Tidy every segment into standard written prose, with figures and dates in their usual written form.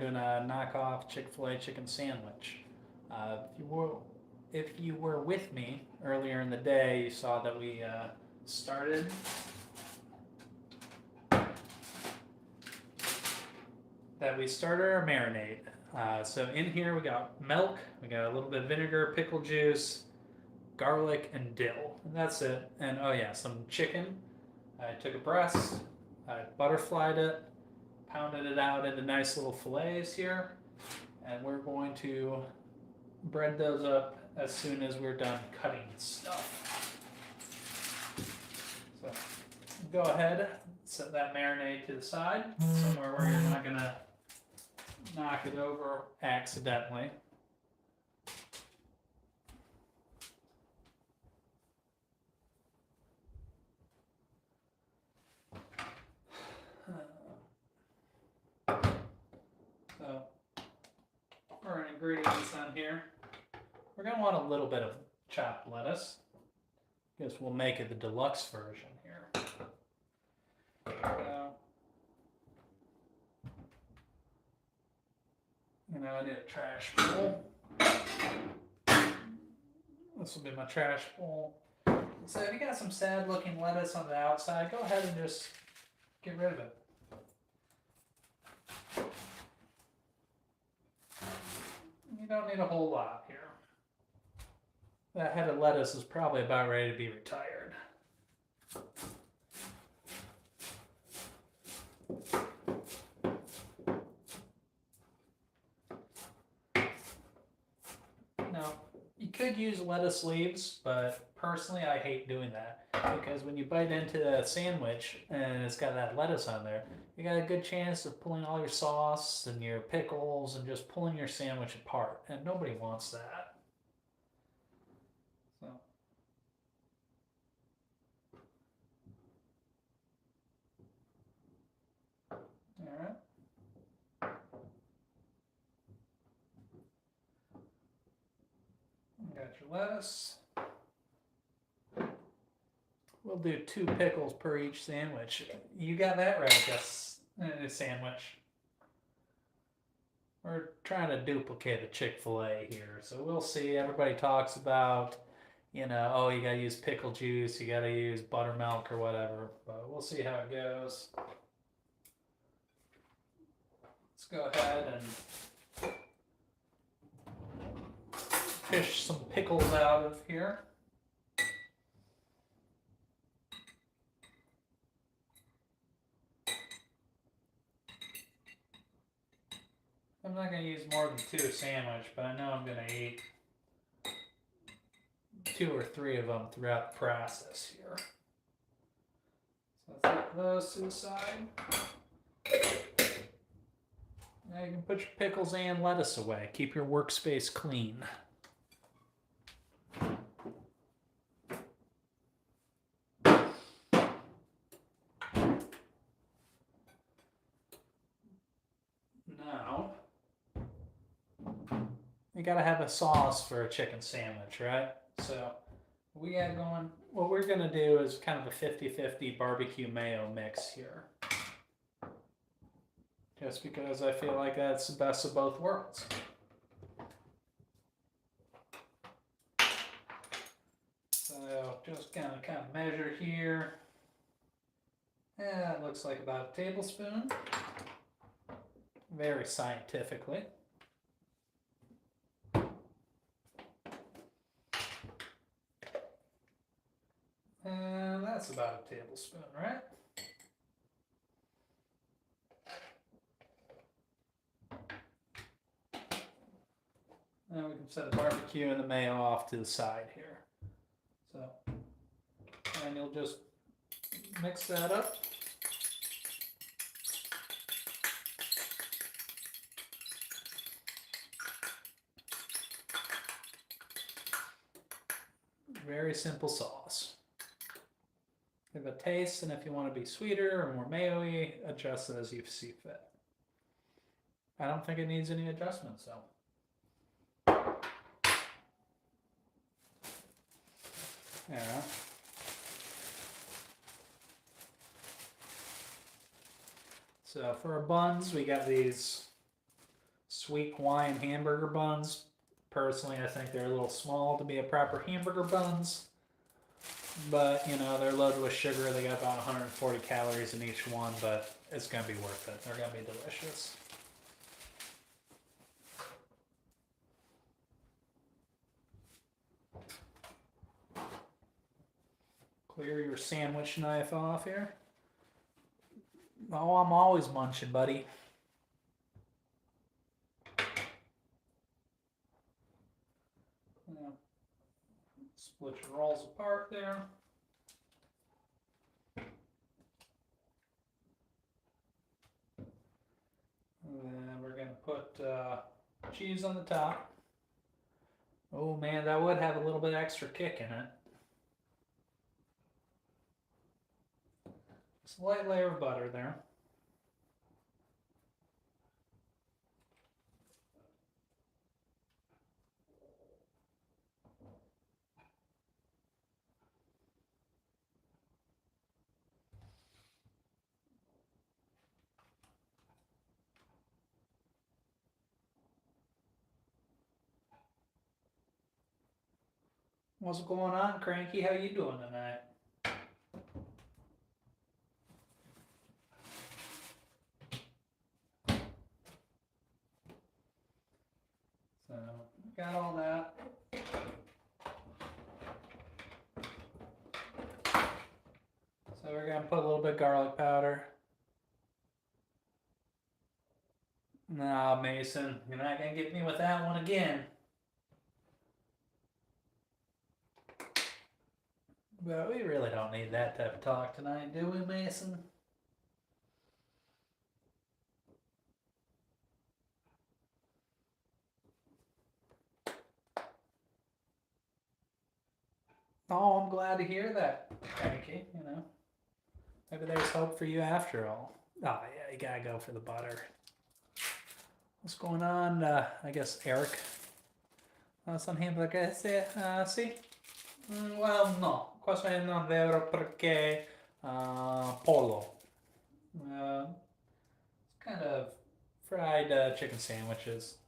doing a knockoff Chick-fil-A chicken sandwich. If you were with me earlier in the day, you saw that we started our marinade. So in here we got milk, we got a little bit of vinegar, pickle juice, garlic, and dill. And that's it. And oh yeah, some chicken. I took a breast, I butterflied it, pounded it out into nice little fillets here, and we're going to bread those up as soon as we're done cutting stuff. So go ahead, set that marinade to the side, somewhere where you're not gonna knock it over accidentally. So for our ingredients on here, we're going to want a little bit of chopped lettuce. I guess we'll make it the deluxe version here. I need a trash bowl. This will be my trash bowl. So if you got some sad looking lettuce on the outside, go ahead and just get rid of it. You don't need a whole lot here. That head of lettuce is probably about ready to be retired. Now, you could use lettuce leaves, but personally I hate doing that because when you bite into a sandwich and it's got that lettuce on there, you got a good chance of pulling all your sauce and your pickles and just pulling your sandwich apart, and nobody wants that. So. All right. Got your lettuce. We'll do 2 pickles per each sandwich. You got that right, Gus. A sandwich. We're trying to duplicate a Chick-fil-A here, so we'll see. Everybody talks about, oh, you gotta use pickle juice, you gotta use buttermilk or whatever, but we'll see how it goes. Let's go ahead and fish some pickles out of here. I'm not going to use more than 2 a sandwich, but I know I'm going to eat 2 or 3 of them throughout the process here. So let's put those to the side. Now you can put your pickles and lettuce away. Keep your workspace clean. Now, you gotta have a sauce for a chicken sandwich, right? So we got going. What we're gonna do is kind of a 50-50 barbecue mayo mix here. Just because I feel like that's the best of both worlds. So just gonna kind of measure here. Yeah, it looks like about a tablespoon. Very scientifically. And that's about a tablespoon, right? Now we can set the barbecue and the mayo off to the side here. So, and you'll just mix that up. Very simple sauce. Give it a taste, and if you want to be sweeter or more mayo-y, adjust it as you see fit. I don't think it needs any adjustments, though. Yeah. So for our buns, we got these sweet Hawaiian hamburger buns. Personally, I think they're a little small to be a proper hamburger buns. But, you know, they're loaded with sugar. They got about 140 calories in each one, but it's going to be worth it. They're going to be delicious. Clear your sandwich knife off here. Oh, I'm always munching, buddy. Split your rolls apart there. And then we're going to put cheese on the top. Oh man, that would have a little bit extra kick in it. Just a light layer of butter there. What's going on, Cranky? How you doing tonight? So, got all that. So we're going to put a little bit of garlic powder. Nah, Mason, you're not going to get me with that one again. But we really don't need that type of talk tonight, do we, Mason? Oh, I'm glad to hear that, Frankie, you know. Maybe there's hope for you after all. Oh, yeah, you gotta go for the butter. What's going on, I guess, Eric? Sono hamburger, sì? Well, no. Questo non è vero perché pollo. It's kind of fried chicken sandwiches.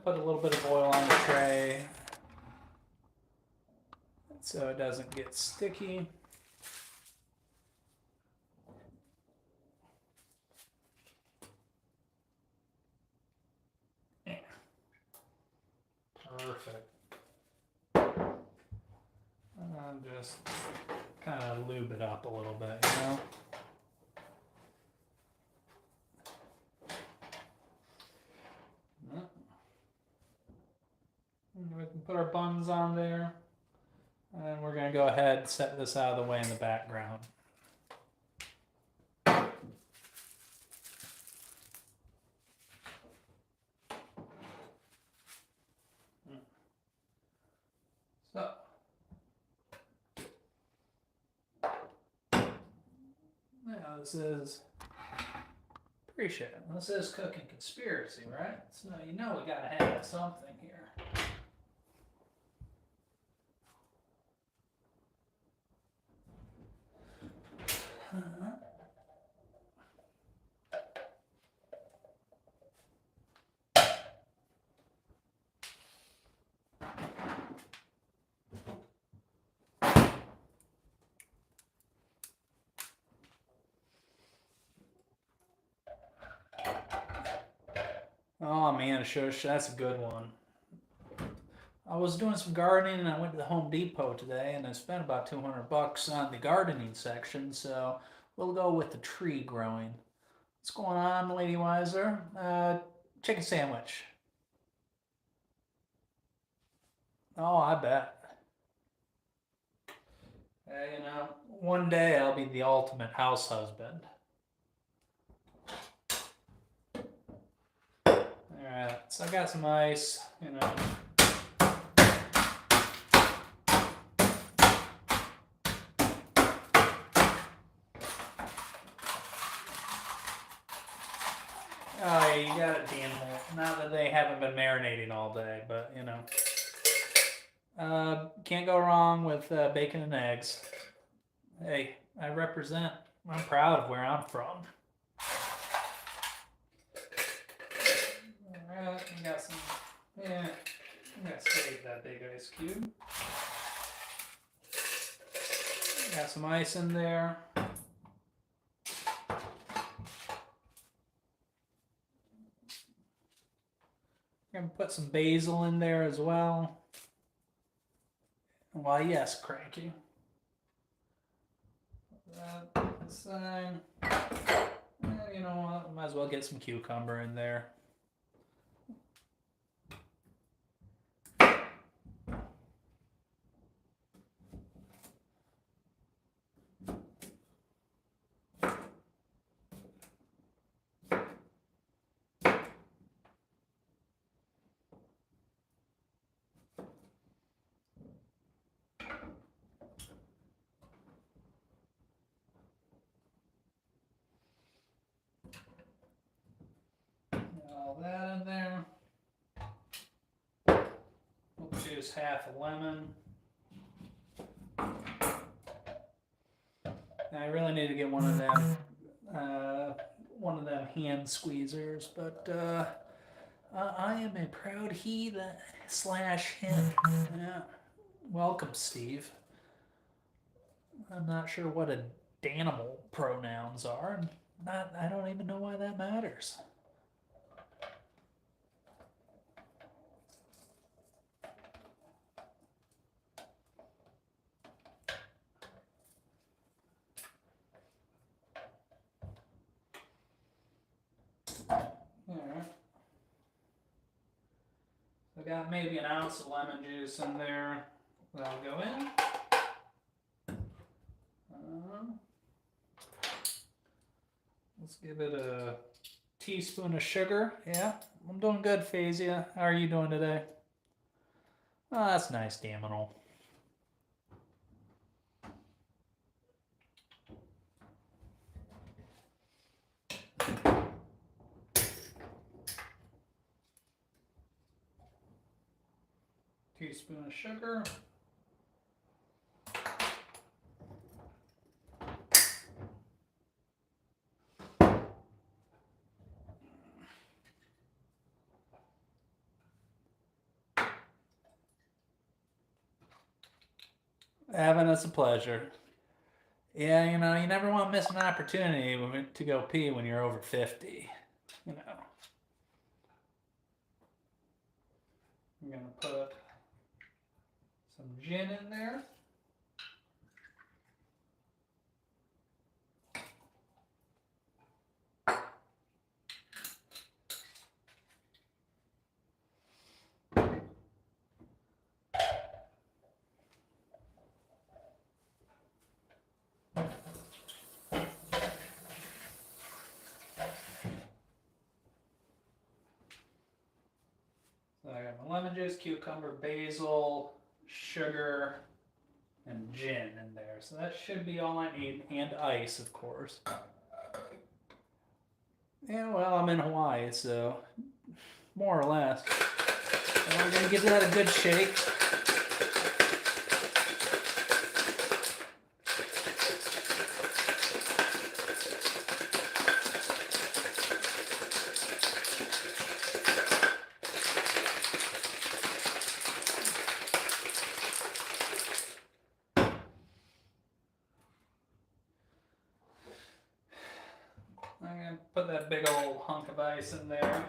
Put a little bit of oil on the tray so it doesn't get sticky. Yeah. Perfect. And just kind of lube it up a little bit, you know? We can put our buns on there, and we're going to go ahead and set this out of the way in the background. So, now this is, appreciate it. This is Cooking Conspiracy, right? So you know we got to have something here. Oh man, shush, that's a good one. I was doing some gardening and I went to the Home Depot today and I spent about $200 on the gardening section, so we'll go with the tree growing. What's going on, Lady Weiser? Chicken sandwich. Oh, I bet. You know, one day I'll be the ultimate house husband. Alright, so I got some ice, you know. Oh, yeah, you got it, animal. Not that they haven't been marinating all day, but you know. Can't go wrong with bacon and eggs. Hey, I represent. I'm proud of where I'm from. Alright, we got some. Yeah, I'm gonna save that big ice cube. Got some ice in there. Gonna put some basil in there as well. Why, yes, Cranky. That aside. You know what? Might as well get some cucumber in there. All that in there. We'll juice half a lemon. I really need to get one of them hand squeezers, but I am a proud he that / him. Yeah. Welcome, Steve. I'm not sure what a danimal pronouns are, and I don't even know why that matters. Alright. I got maybe an ounce of lemon juice in there. That'll go in. Let's give it a teaspoon of sugar. Yeah, I'm doing good, Phazia. How are you doing today? Oh, that's nice, Daminal. Teaspoon of sugar. Evan, it's a pleasure. Yeah, you know, you never want to miss an opportunity to go pee when you're over 50. You know. I'm going to put some gin in there. So I got my lemon juice, cucumber, basil, sugar, and gin in there. So that should be all I need, and ice, of course. Yeah, well, I'm in Hawaii, so more or less. And we're gonna give that a good shake. I'm gonna put that big old hunk of ice in there.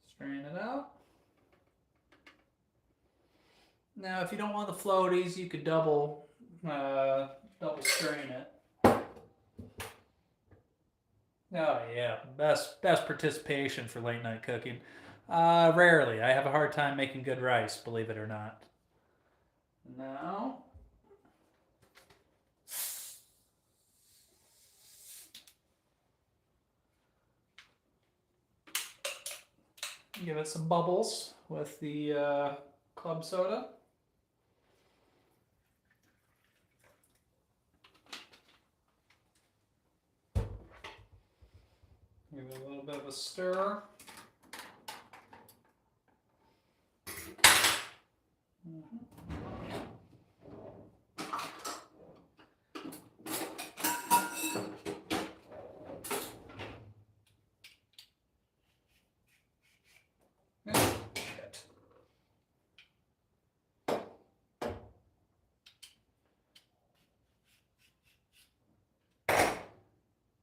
Strain it out. Now, if you don't want the floaties, you could double strain it. Oh yeah, best participation for late night cooking. Rarely. I have a hard time making good rice, believe it or not. Now, give it some bubbles with the club soda. Give it a little bit of a stir.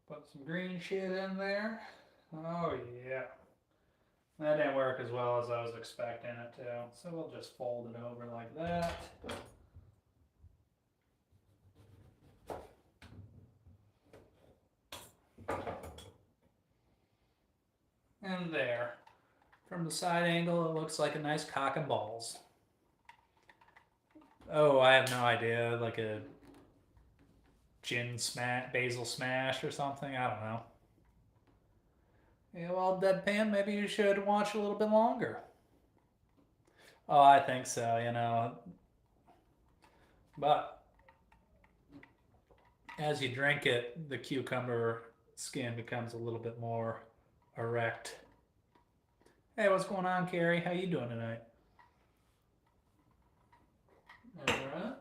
Put some green shit in there. Oh yeah. That didn't work as well as I was expecting it to. So we'll just fold it over like that. And there. From the side angle, it looks like a nice cock and balls. Oh, I have no idea. Like a basil smash or something. I don't know. Yeah, well, deadpan, maybe you should watch a little bit longer. Oh, I think so, you know. But as you drink it, the cucumber skin becomes a little bit more erect. Hey, what's going on, Carrie? How you doing tonight? All right.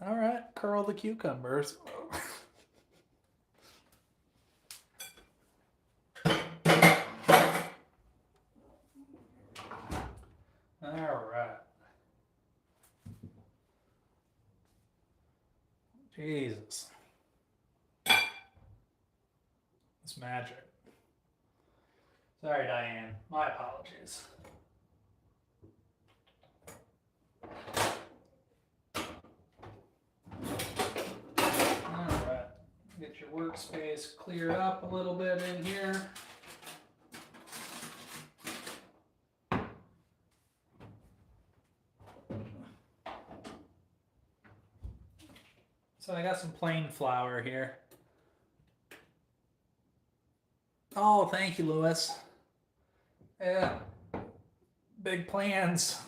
All right, curl the cucumbers. All right. Jesus. It's magic. Sorry, Diane. My apologies. Alright. Get your workspace cleared up a little bit in here. So I got some plain flour here. Oh, thank you, Lewis. Yeah. Big plans.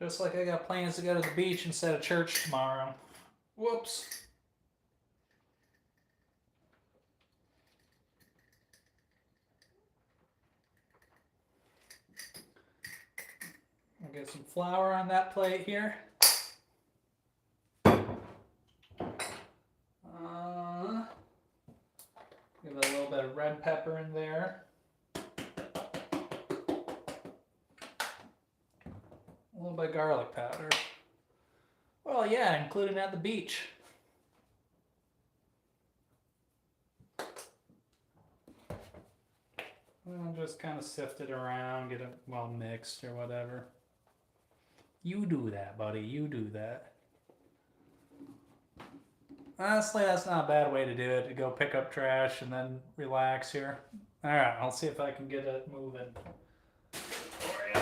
Just like I got plans to go to the beach instead of church tomorrow. Whoops. I'll get some flour on that plate here. Give it a little bit of red pepper in there. A little bit of garlic powder. Well, yeah, including at the beach. And just kind of sift it around, get it well mixed or whatever. You do that, buddy. You do that. Honestly, that's not a bad way to do it. To go pick up trash and then relax here. All right, I'll see if I can get it moving for you.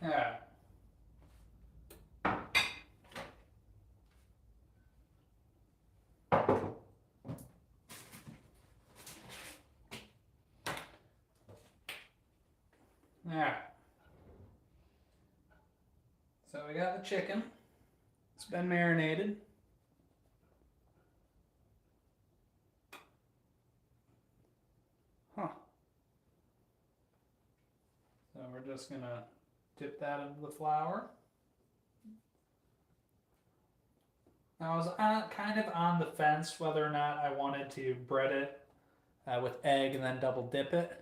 All right. All right. So we got the chicken. It's been marinated. Huh. So we're just gonna dip that into the flour. Now I was kind of on the fence whether or not I wanted to bread it with egg and then double dip it.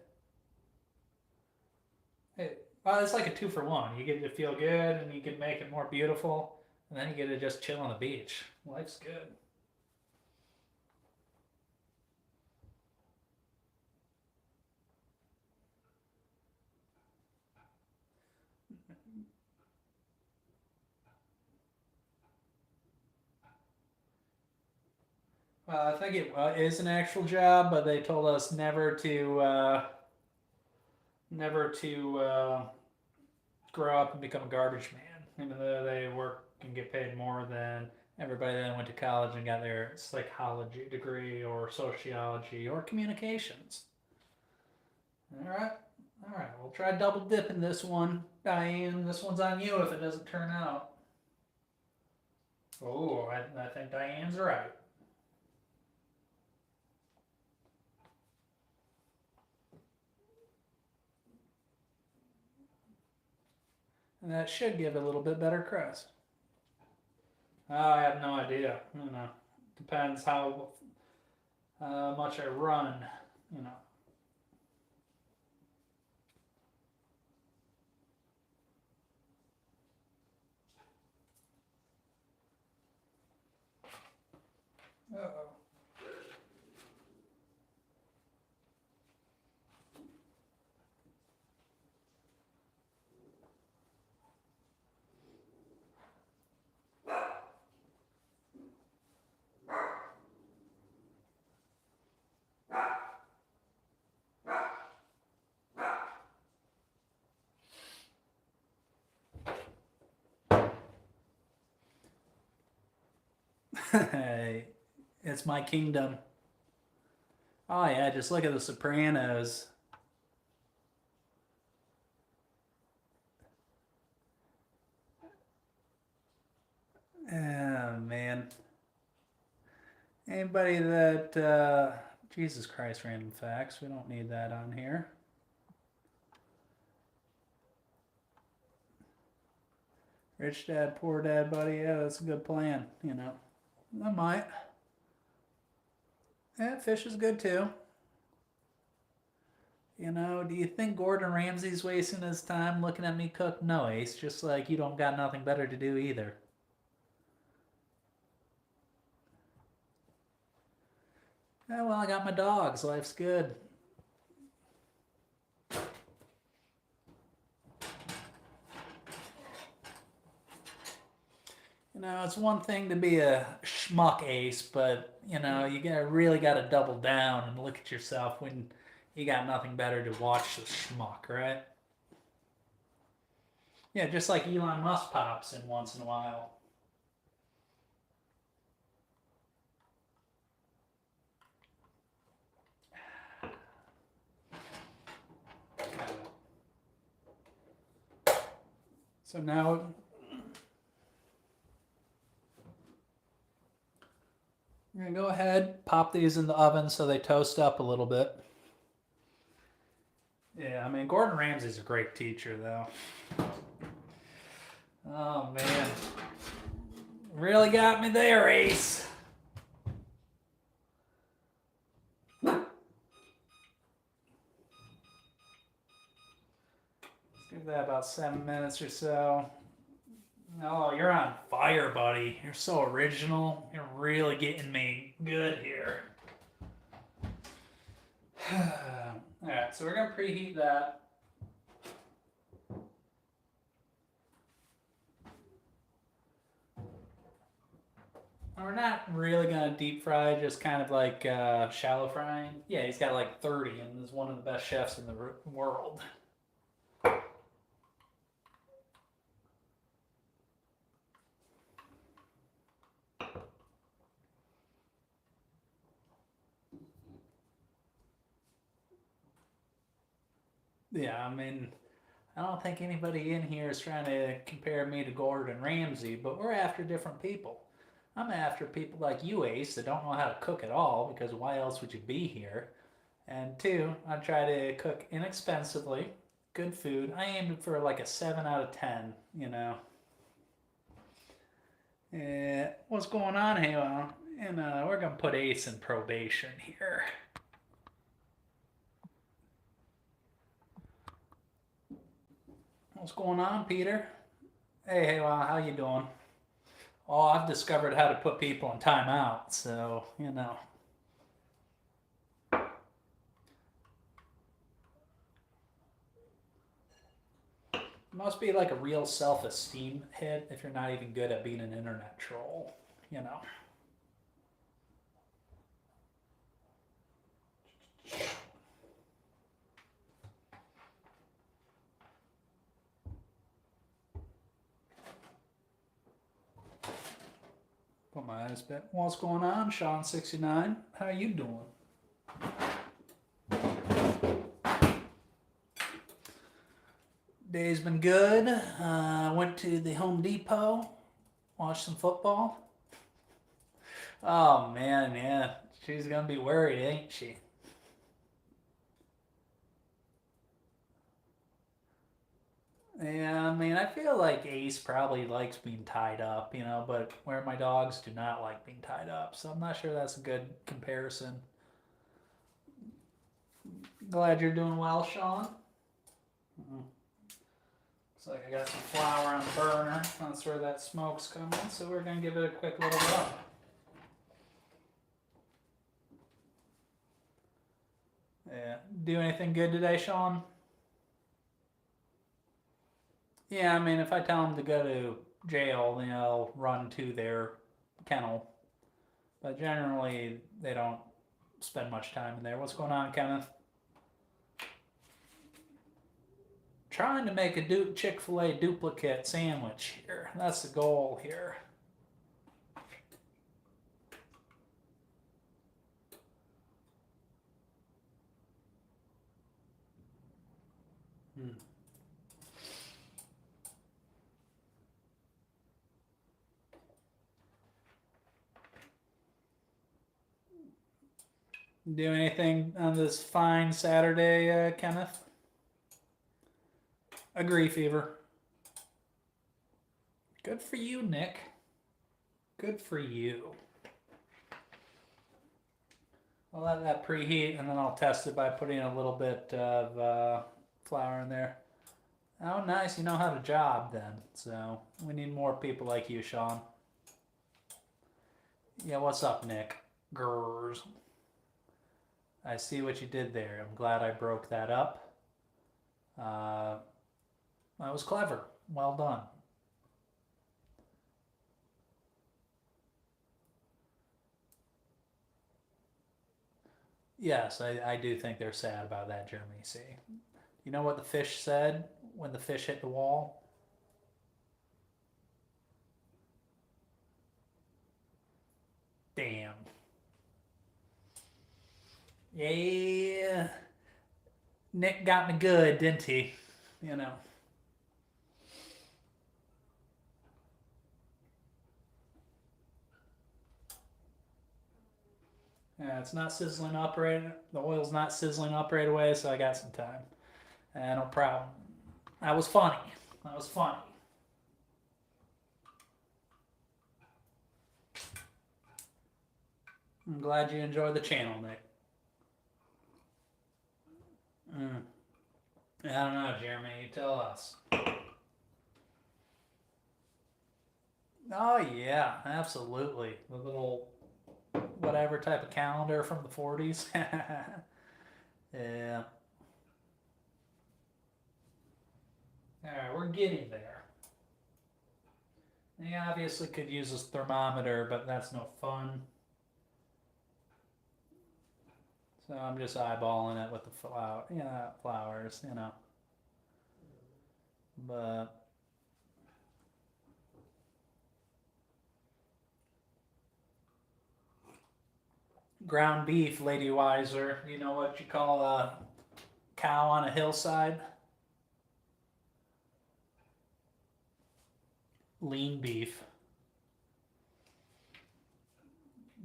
Well, it's like a 2-for-1. You get to feel good and you can make it more beautiful, and then you get to just chill on the beach. Life's good. I think it is an actual job, but they told us never to grow up and become a garbage man, even though they work and get paid more than everybody that went to college and got their psychology degree or sociology or communications. All right. All right. We'll try double dipping this one, Diane. This one's on you if it doesn't turn out. Oh, I think Diane's right. And that should give it a little bit better crust. Oh, I have no idea. Depends how much I run. You know. Uh-oh. Hey, it's my kingdom. Oh yeah, just look at the Sopranos. Oh man. Anybody that Jesus Christ, random facts. We don't need that on here. Rich dad, poor dad, buddy. Yeah, that's a good plan. I might. Yeah, fish is good too. Do you think Gordon Ramsay's wasting his time looking at me cook? No, Ace. Just like you don't got nothing better to do either. Yeah, well, I got my dogs. Life's good. It's one thing to be a schmuck, Ace, but really got to double down and look at yourself when you got nothing better to watch the schmuck, right? Yeah, just like Elon Musk pops in once in a while. So now we're going to go ahead, pop these in the oven so they toast up a little bit. Yeah, I mean, Gordon Ramsay's a great teacher, though. Oh, man. Really got me there, Ace. Let's give that about 7 minutes or so. Oh, you're on fire, buddy. You're so original. You're really getting me good here. Alright, so we're going to preheat that. We're not really going to deep fry, just kind of like shallow frying. Yeah, he's got like 30 and is one of the best chefs in the world. Yeah, I mean, I don't think anybody in here is trying to compare me to Gordon Ramsay, but we're after different people. I'm after people like you, Ace, that don't know how to cook at all, because why else would you be here? And two, I try to cook inexpensively, good food. I aim for like a 7 out of 10, What's going on, Halo? And we're going to put Ace in probation here. What's going on, Peter? Hey, Halo, how you doing? Oh, I've discovered how to put people in timeout, so, It must be like a real self-esteem hit if you're not even good at being an internet troll, Nice bit. What's going on, Sean69? How you doing? Day's been good. Went to the Home Depot, watched some football. Oh man, yeah. She's gonna be worried, ain't she? Yeah, I mean, I feel like Ace probably likes being tied up, but where my dogs do not like being tied up, so I'm not sure that's a good comparison. Glad you're doing well, Sean. Looks like I got some flour on the burner. That's where that smoke's coming, so we're gonna give it a quick little rub. Yeah. Do anything good today, Sean? Yeah, I mean, if I tell them to go to jail, they'll run to their kennel. But generally, they don't spend much time in there. What's going on, Kenneth? Trying to make a Chick-fil-A duplicate sandwich here. That's the goal here. Do anything on this fine Saturday, Kenneth? Agree, Fever. Good for you, Nick. Good for you. I'll let that preheat and then I'll test it by putting a little bit of flour in there. Oh, nice. You know how to job then. So we need more people like you, Sean. Yeah, what's up, Nick? Grrrs. I see what you did there. I'm glad I broke that up. That was clever. Well done. Yes, I do think they're sad about that, Jeremy C. You know what the fish said when the fish hit the wall? Damn. Yeah. Nick got me good, didn't he? You know. Yeah, it's not sizzling up right. The oil's not sizzling up right away, so I got some time. No problem. That was funny. That was funny. I'm glad you enjoyed the channel, Nick. I don't know, Jeremy. You tell us. Oh yeah, absolutely. The little whatever type of calendar from the 40s. Yeah. Alright, we're getting there. He obviously could use his thermometer, but that's no fun. So I'm just eyeballing it with the flowers, But ground beef, Lady Wiser. You know what you call a cow on a hillside? Lean beef.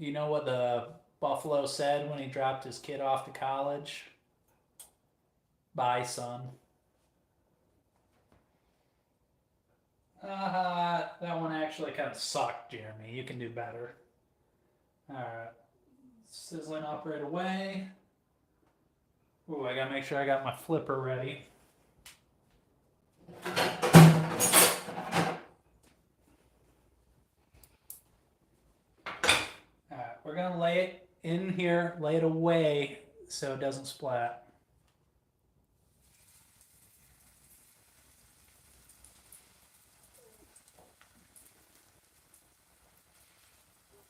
You know what the buffalo said when he dropped his kid off to college? Bye, son. That one actually kind of sucked, Jeremy. You can do better. Alright. Sizzling up right away. Ooh, I gotta make sure I got my flipper ready. Alright, we're gonna lay it in here, lay it away so it doesn't splat.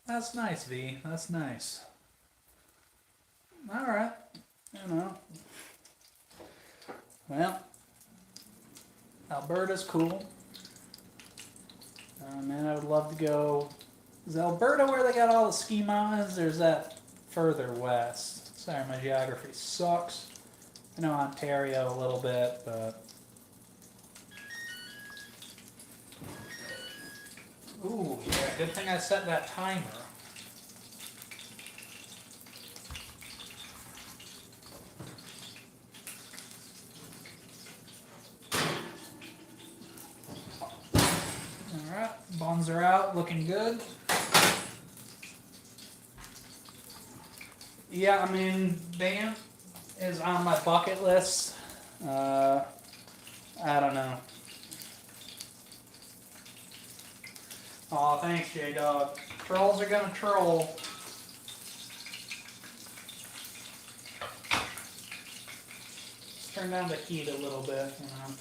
That's nice, V. That's nice. Alright. Well, Alberta's cool. Man, I would love to go Is Alberta where they got all the ski mountains, or is that further west? Sorry, my geography sucks. I know Ontario a little bit, but... Ooh, yeah, good thing I set that timer. Alright, buns are out, looking good. Yeah, I mean, band is on my bucket list. I don't know. Aw, thanks, J-Dog. Trolls are gonna troll. Let's turn down the heat a little bit, you know.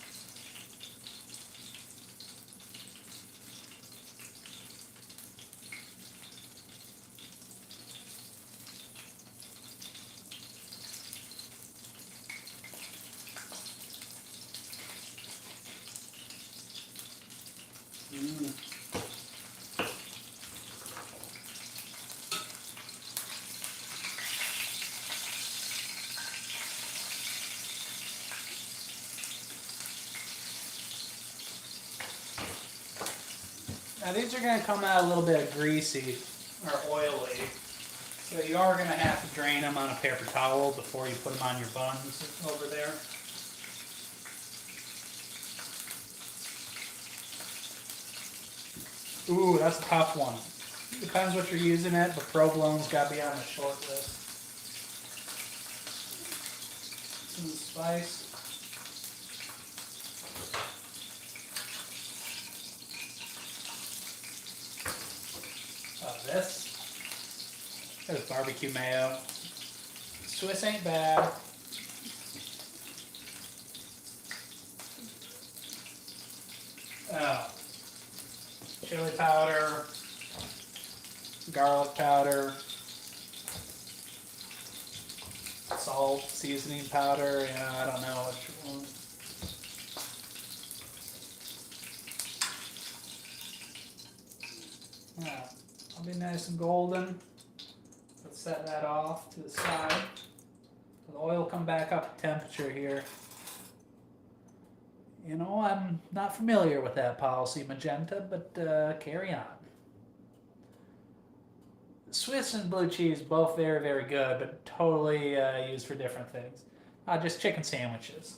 Now these are going to come out a little bit greasy or oily, so you are going to have to drain them on a paper towel before you put them on your buns over there. Ooh, that's a tough one. Depends what you're using it, but provolone's got to be on the short list. Some spice. This. There's barbecue mayo. Swiss ain't bad. Chili powder, garlic powder, salt, seasoning powder. Yeah, I don't know which one. Yeah, I'll be nice and golden. Let's set that off to the side. The oil come back up to temperature here. You know, I'm not familiar with that policy, Magenta, but carry on. Swiss and blue cheese, both very, very good, but totally used for different things. Just chicken sandwiches.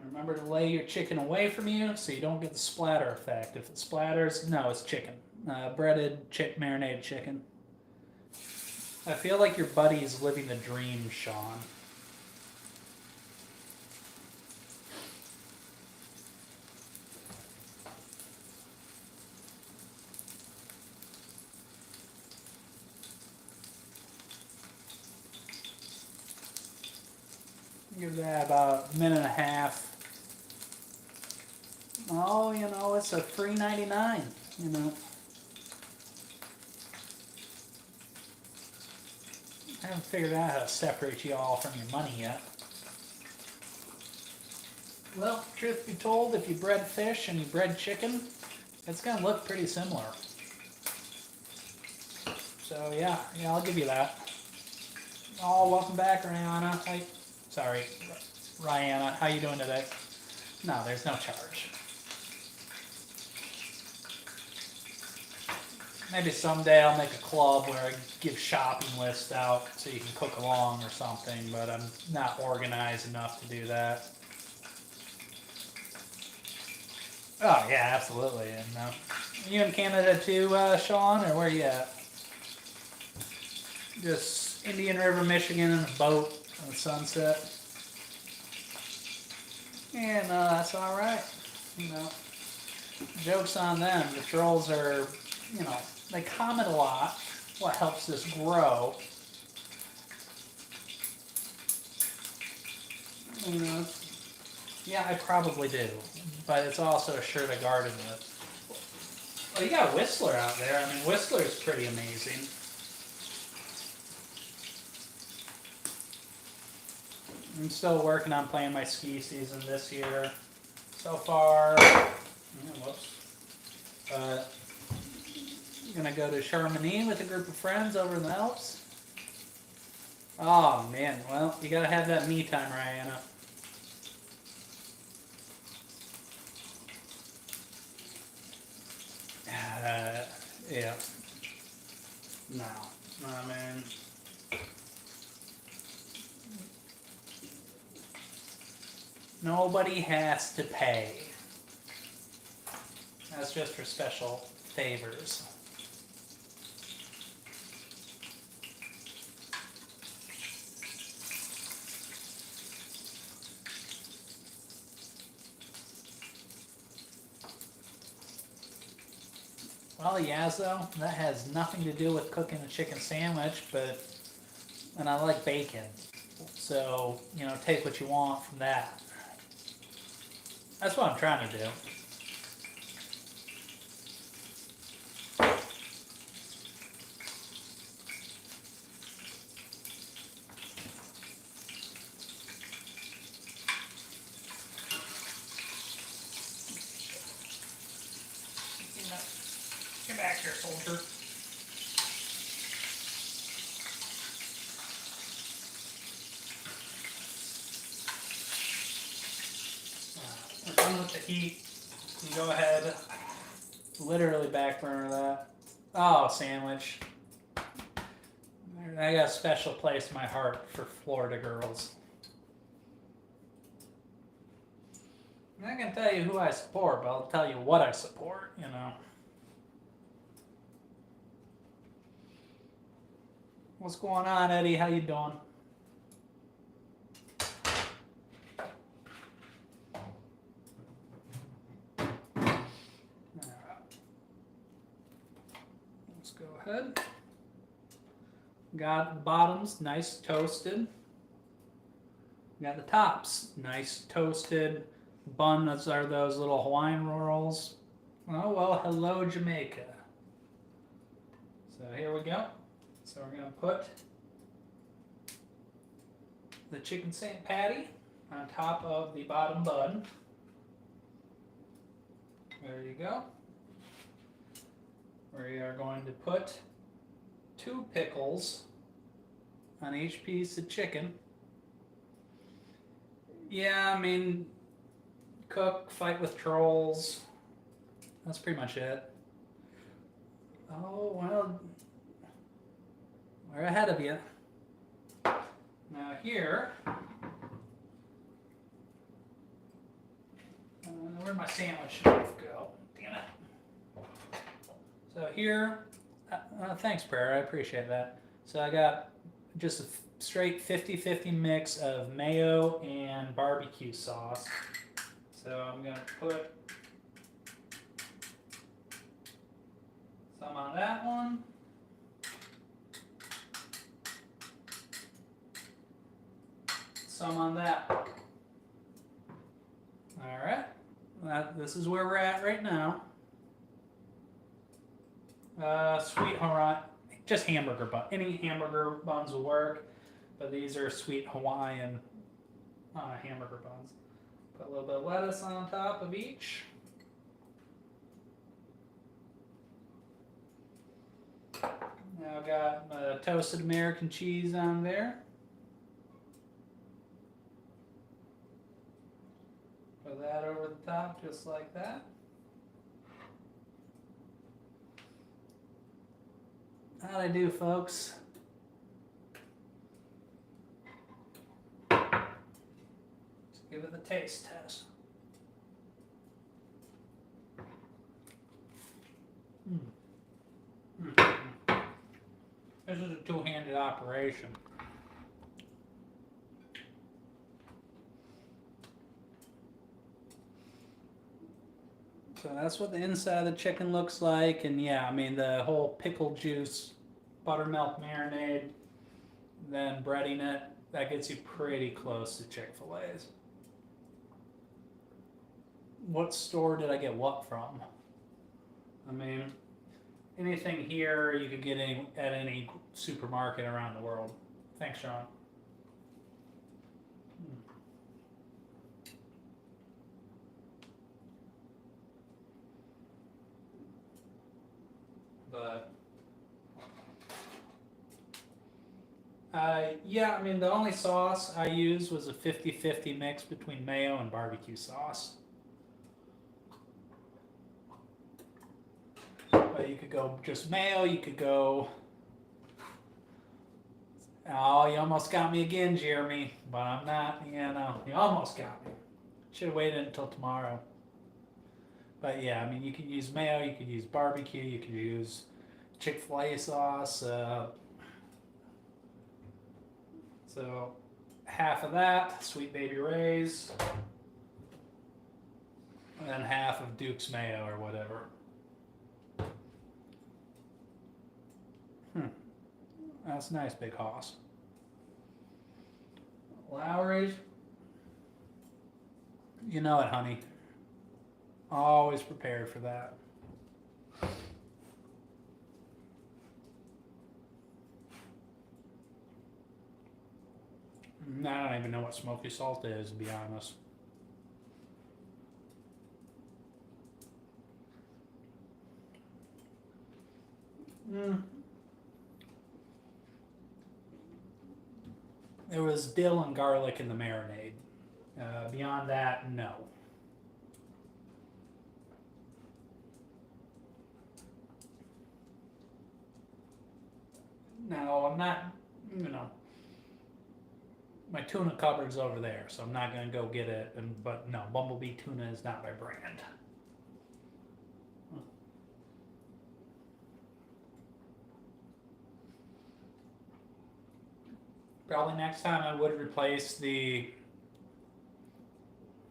Remember to lay your chicken away from you so you don't get the splatter effect. If it splatters, no, it's chicken. Breaded, marinated chicken. I feel like your buddy's living the dream, Sean. Give that about a minute and a half. Oh, you know, it's a $3.99, you know. I haven't figured out how to separate you all from your money yet. Well, truth be told, if you bread fish and you bread chicken, it's going to look pretty similar. So, yeah, I'll give you that. Oh, welcome back, Rihanna. Sorry, Rihanna. How you doing today? No, there's no charge. Maybe someday I'll make a club where I give shopping lists out so you can cook along or something, but I'm not organized enough to do that. Oh, yeah, absolutely. And you in Canada too, Sean, or where you at? Just Indian River, Michigan, in a boat on the sunset. Yeah, no, that's all right. You know, joke's on them. The trolls are, you know, they comment a lot. What helps this grow? You know, Yeah, I probably do, but it's also sure to garden with. Well, you got Whistler out there. I mean, Whistler's pretty amazing. I'm still working on playing my ski season this year. So far, whoops. I'm gonna go to Chamonix with a group of friends over in the Alps. Oh man, well, you gotta have that me time, Rihanna. Yeah. No. I mean, nobody has to pay. That's just for special favors. Well, Yazzo, that has nothing to do with cooking a chicken sandwich, and I like bacon. So, take what you want from that. That's what I'm trying to do. Get back here, soldier. We're done with the heat. You can go ahead, literally back burner that. Oh, sandwich. I got a special place in my heart for Florida girls. I'm not gonna tell you who I support, but I'll tell you what I support, What's going on, Eddie? How you doing? Let's go ahead. Got the bottoms nice toasted. Got the tops nice toasted. Buns are those little Hawaiian rolls. Oh well, hello Jamaica. So here we go. So we're going to put the chicken St. Patty on top of the bottom bun. There you go. We are going to put 2 pickles on each piece of chicken. Yeah, I mean, cook, fight with trolls. That's pretty much it. Oh, well, we're ahead of you. Now here, where'd my sandwich knife go? Damn it. So here, thanks, Prayer, I appreciate that. So I got just a straight 50-50 mix of mayo and barbecue sauce. So I'm going to put some on that one. Some on that. Alright, this is where we're at right now. Sweet Hawaiian, just hamburger bun. Any hamburger buns will work, but these are sweet Hawaiian hamburger buns. Put a little bit of lettuce on top of each. Now I've got toasted American cheese on there. Put that over the top just like that. How'd I do, folks? Let's give it the taste test. This is a two-handed operation. So that's what the inside of the chicken looks like, and yeah, I mean the whole pickle juice, buttermilk marinade, then breading it, that gets you pretty close to Chick-fil-A's. what store did I get what from? I mean, anything here you could get at any supermarket around the world. Thanks, Sean. But yeah, I mean, the only sauce I used was a 50-50 mix between mayo and barbecue sauce. But you could go just mayo, you could go. Oh, you almost got me again, Jeremy. But I'm not, you almost got me. Should have waited until tomorrow. But yeah, I mean, you could use mayo, you could use barbecue, you could use Chick-fil-A sauce. So half of that, Sweet Baby Ray's, and then half of Duke's mayo or whatever. That's nice, Big Hoss. Lowry's, you know it, honey. Always prepared for that. I don't even know what smoky salt is, to be honest. There was dill and garlic in the marinade. Beyond that, no. No, I'm not, my tuna cupboard's over there, so I'm not going to go get it. But no, Bumblebee tuna is not my brand. Probably next time I would replace the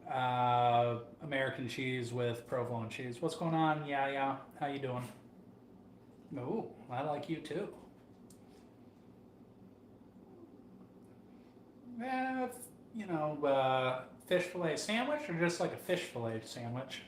American cheese with provolone cheese. What's going on? Yeah. How you doing? Oh, I like you too. Fish fillet sandwich or just like a fish fillet sandwich?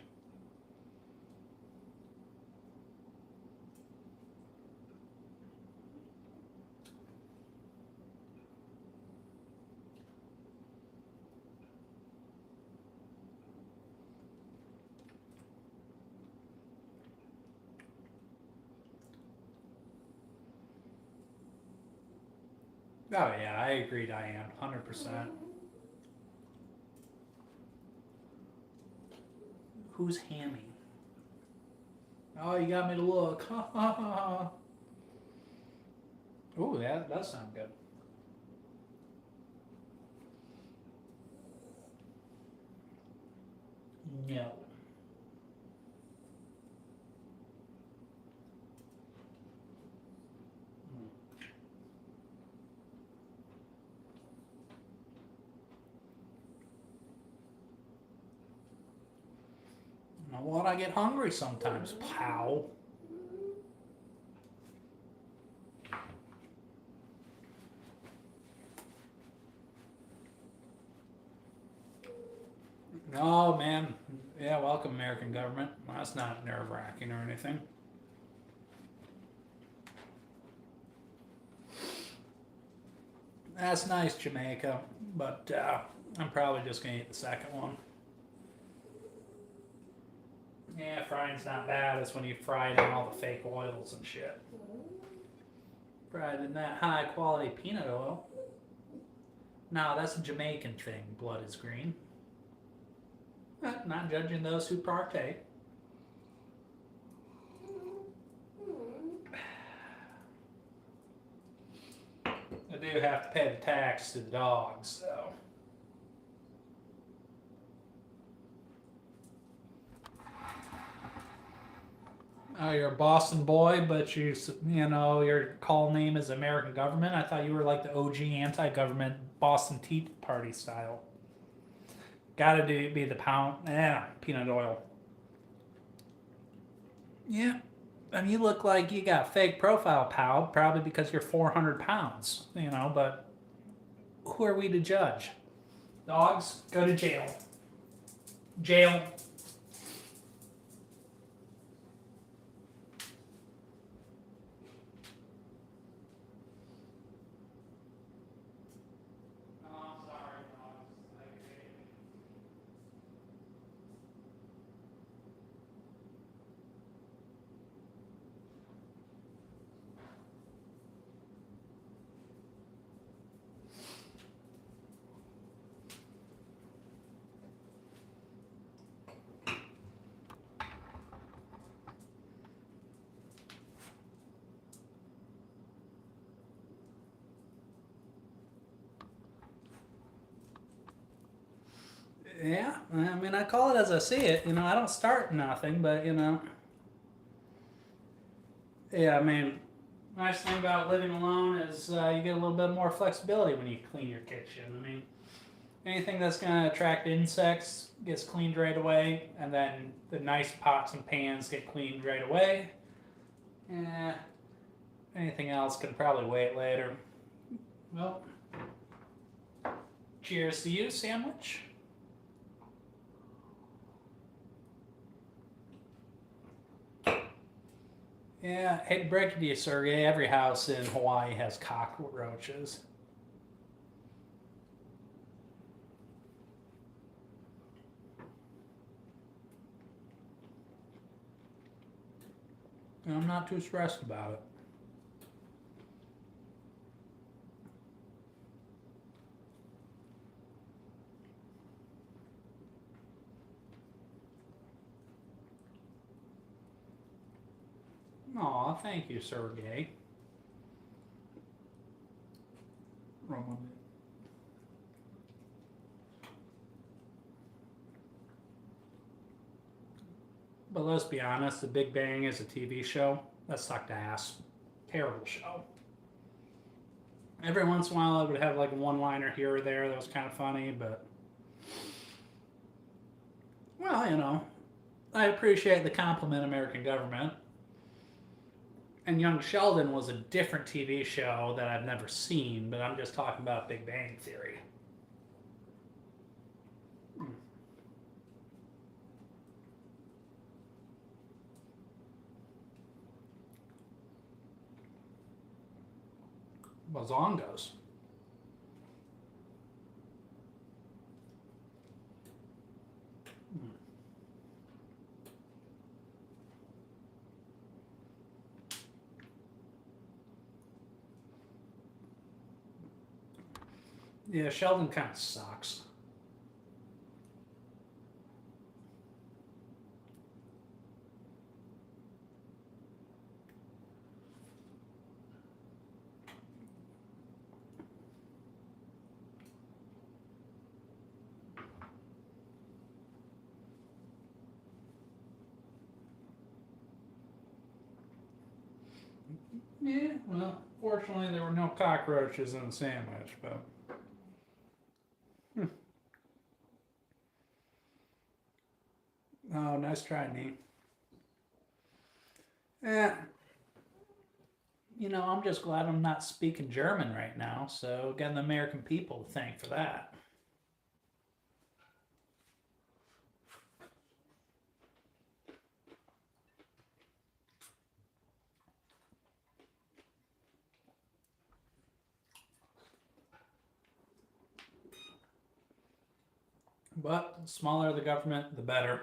Oh yeah, I agree, Diane, 100%. Who's Hammy? Oh, you got me to look. Ooh, that does sound good. No. You know what? I get hungry sometimes, pal. Oh man, yeah. Welcome, American government. Well, that's not nerve-wracking or anything. That's nice, Jamaica, but I'm probably just gonna eat the second one. Yeah, frying's not bad. It's when you fry it in all the fake oils and shit. Fried in that high quality peanut oil. No, that's a Jamaican thing. Blood is green. Not judging those who partake. I do have to pay the tax to the dogs, so. Oh, you're a Boston boy, but your call name is American government. I thought you were like the OG anti-government Boston Tea Party style. Gotta be the peanut oil. Yeah, I mean, you look like you got a fake profile, pal. Probably because you're 400 pounds. But who are we to judge? Dogs, go to jail. Jail. Yeah, I mean, I call it as I see it. I don't start nothing, but yeah. I mean, nice thing about living alone is you get a little bit more flexibility when you clean your kitchen. I mean, anything that's going to attract insects gets cleaned right away, and then the nice pots and pans get cleaned right away. Yeah, anything else can probably wait later. Well, cheers to you, sandwich. Yeah, I hate to break it to you, Sergey. Every house in Hawaii has cockroaches. And I'm not too stressed about it. Aw, thank you, Sergey. But let's be honest, The Big Bang is a TV show. That sucked ass. Terrible show. Every once in a while, I would have like a one-liner here or there that was kind of funny, but well, I appreciate the compliment, American government. And Young Sheldon was a different TV show that I've never seen, but I'm just talking about Big Bang Theory. Bazongos. Yeah, Sheldon kind of sucks. Yeah, well, fortunately there were no cockroaches in the sandwich, but oh, nice try, Nate. Yeah, I'm just glad I'm not speaking German right now, so got the American people to thank for that. But the smaller the government, the better.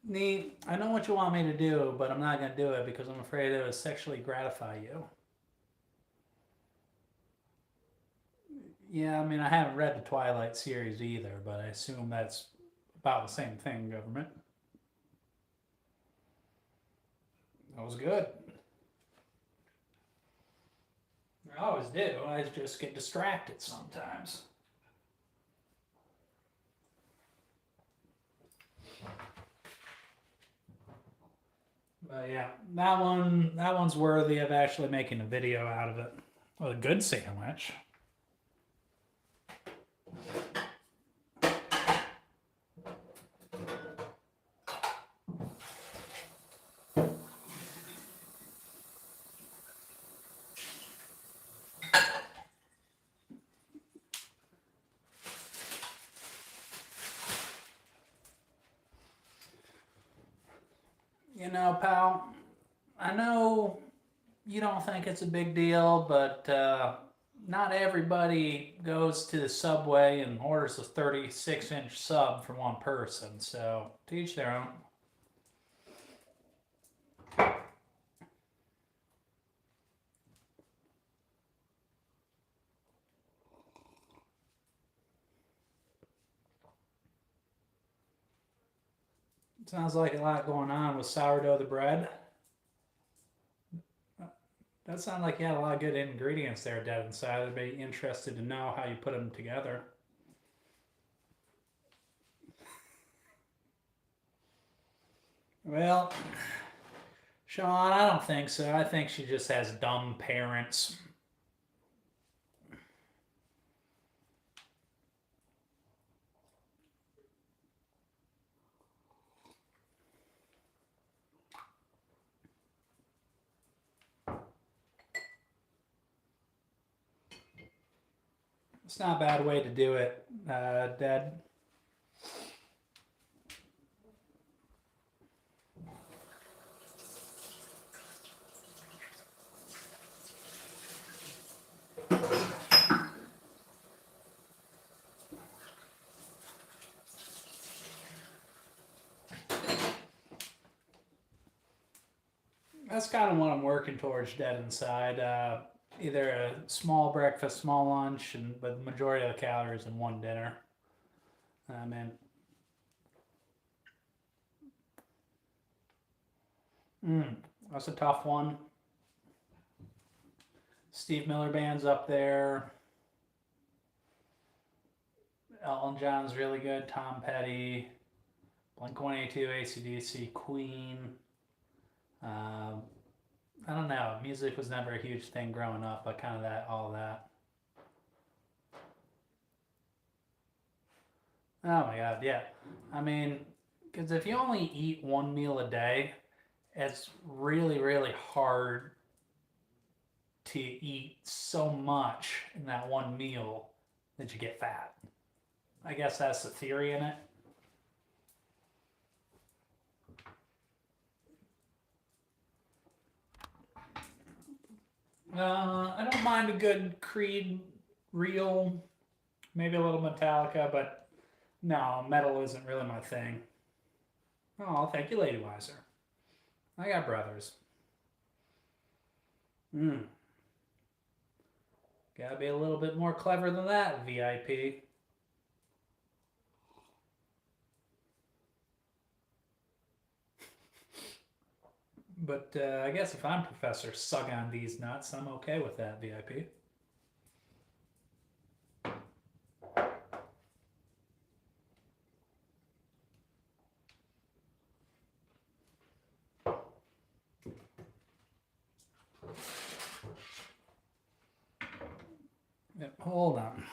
Nee, I know what you want me to do, but I'm not going to do it because I'm afraid it would sexually gratify you. Yeah, I mean, I haven't read the Twilight series either, but I assume that's about the same thing, government. That was good. I always do. I just get distracted sometimes. But yeah, that one's worthy of actually making a video out of it. Well, a good sandwich. Pal, I know you don't think it's a big deal, but not everybody goes to the Subway and orders a 36-inch sub for one person, so to each their own. Sounds like a lot going on with sourdough the bread. That sounded like you had a lot of good ingredients there, Devin, so I'd be interested to know how you put them together. Well, Sean, I don't think so. I think she just has dumb parents. It's not a bad way to do it, Dad. That's kind of what I'm working towards, dead inside. Either a small breakfast, small lunch, but the majority of the calories in one dinner. Man, that's a tough one. Steve Miller Band's up there. Elton John's really good. Tom Petty, Blink-182, AC/DC, Queen. I don't know. Music was never a huge thing growing up, but kind of all that. Oh my God, yeah. I mean, because if you only eat one meal a day, it's really, really hard to eat so much in that one meal that you get fat. I guess that's the theory in it. I don't mind a good Creed reel, maybe a little Metallica, but no, metal isn't really my thing. Oh, thank you, Lady Wiser. I got brothers. Gotta be a little bit more clever than that, VIP. But I guess if I'm Professor Sug on these nuts, I'm okay with that, VIP. Yep, hold on.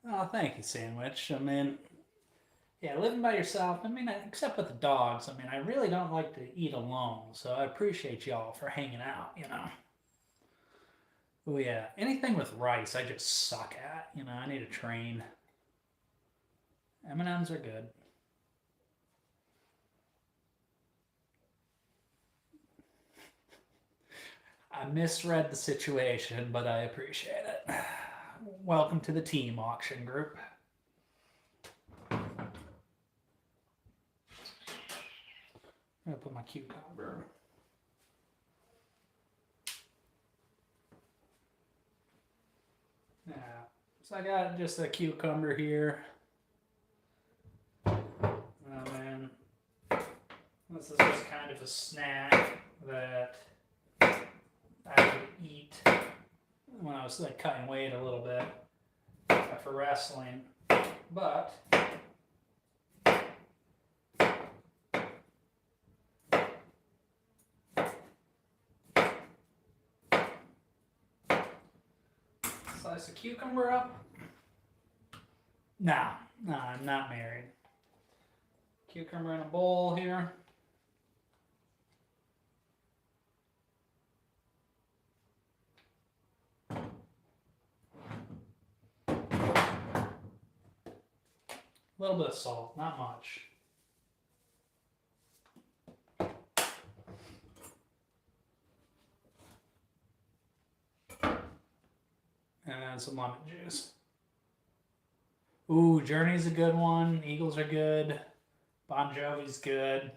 Oh, thank you, Sandwich. I mean, yeah, living by yourself, I mean, except with the dogs, I mean, I really don't like to eat alone, so I appreciate y'all for hanging out, you know. Oh, yeah, anything with rice, I just suck at, you know, I need to train. M&Ms are good. I misread the situation, but I appreciate it. Welcome to the team auction group. I'm gonna put my cucumber. Yeah, so I got just a cucumber here. Oh man, this is just kind of a snack that I would eat when I was like cutting weight a little bit for wrestling, but Slice of cucumber up. No, I'm not married. Cucumber in a bowl here. A little bit of salt, not much. And then some lemon juice. Ooh, Journey's a good one. Eagles are good. Bon Jovi's good.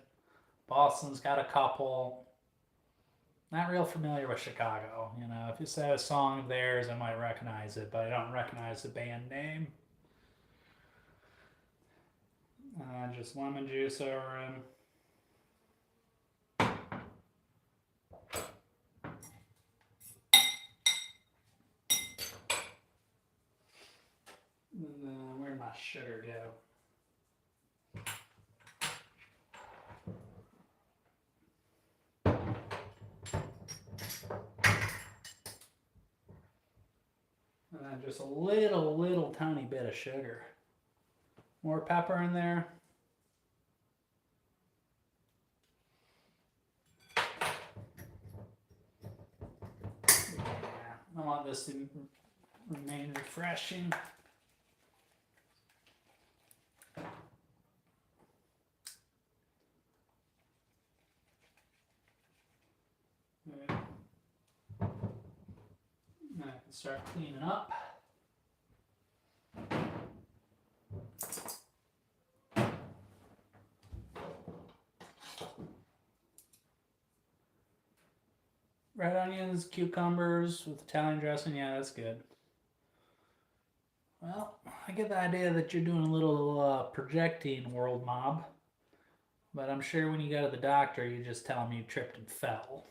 Boston's got a couple. Not real familiar with Chicago. You know, if you say a song of theirs, I might recognize it, but I don't recognize the band name. Just lemon juice over him. Where'd my sugar go? And then just a little tiny bit of sugar. More pepper in there. Yeah, I want this to remain refreshing. I can start cleaning up. Red onions, cucumbers with Italian dressing, yeah, that's good. Well, I get the idea that you're doing a little projecting, World Mob. But I'm sure when you go to the doctor, you just tell him you tripped and fell.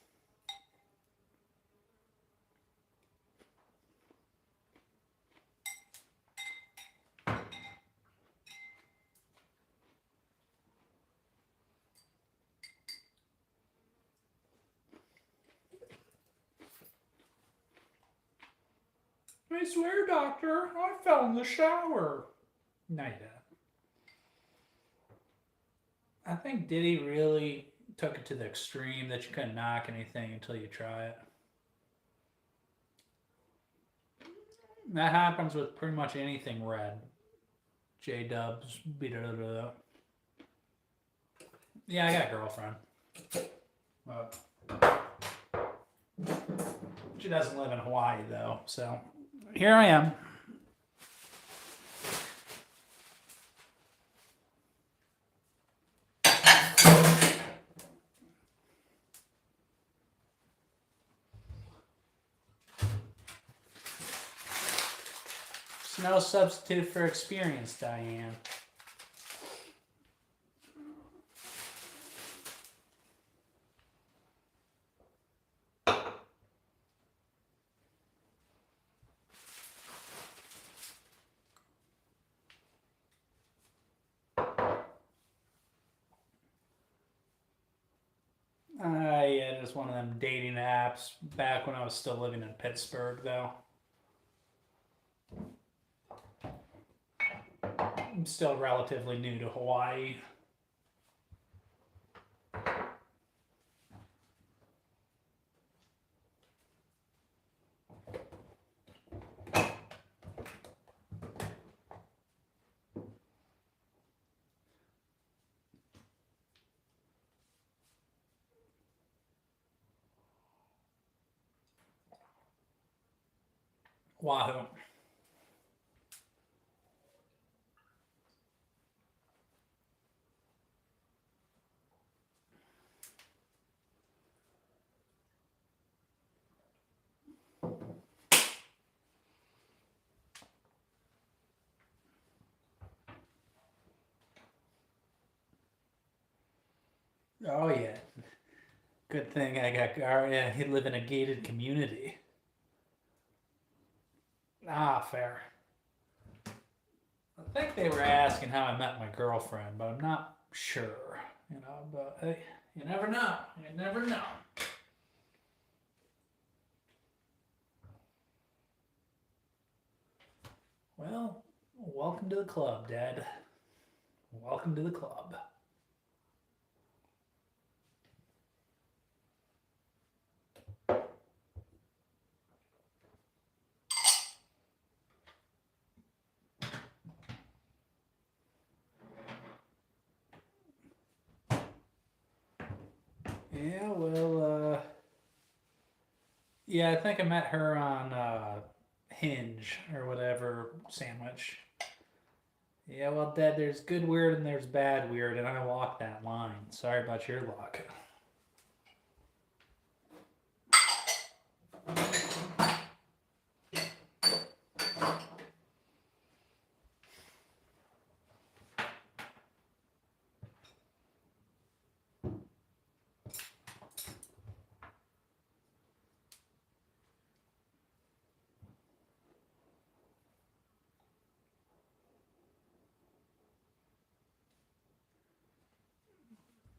I swear, doctor, I fell in the shower. No, you didn't. I think Diddy really took it to the extreme that you couldn't knock anything until you try it. That happens with pretty much anything red. J-dubs, yeah, I got a girlfriend. She doesn't live in Hawaii, though, so here I am. It's no substitute for experience, Diane. Yeah, just one of them dating apps back when I was still living in Pittsburgh, though. I'm still relatively new to Hawaii. Wahoo. Oh, yeah. Good thing I got, yeah, he live in a gated community. Ah, fair. I think they were asking how I met my girlfriend, but I'm not sure, you know, but hey, you never know. You never know. Well, welcome to the club, Dad. Welcome to the club. Yeah, well, yeah, I think I met her on Hinge or whatever sandwich. Yeah, well, Dad, there's good weird and there's bad weird, and I walk that line. Sorry about your luck.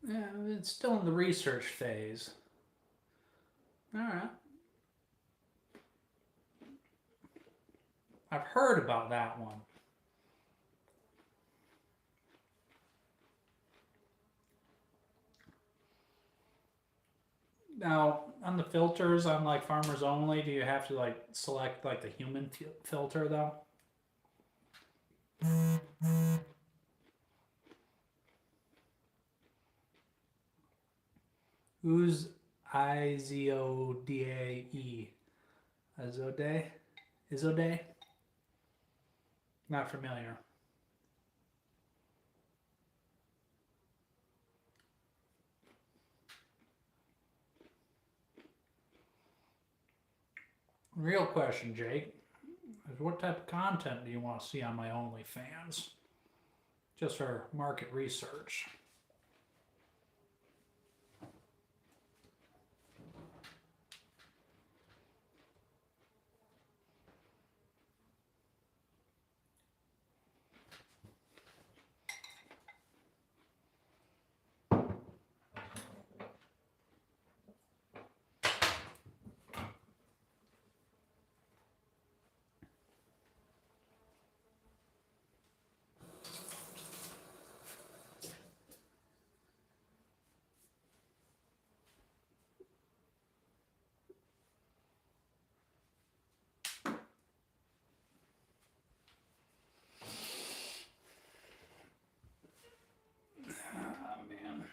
Yeah, it's still in the research phase. All right. I've heard about that one. Now, on the filters on like farmers only, do you have to like select like the human filter though? Who's Izodae? Izode? Izode? Not familiar. Real question, Jake, is what type of content do you want to see on my OnlyFans? Just for market research. Oh, man.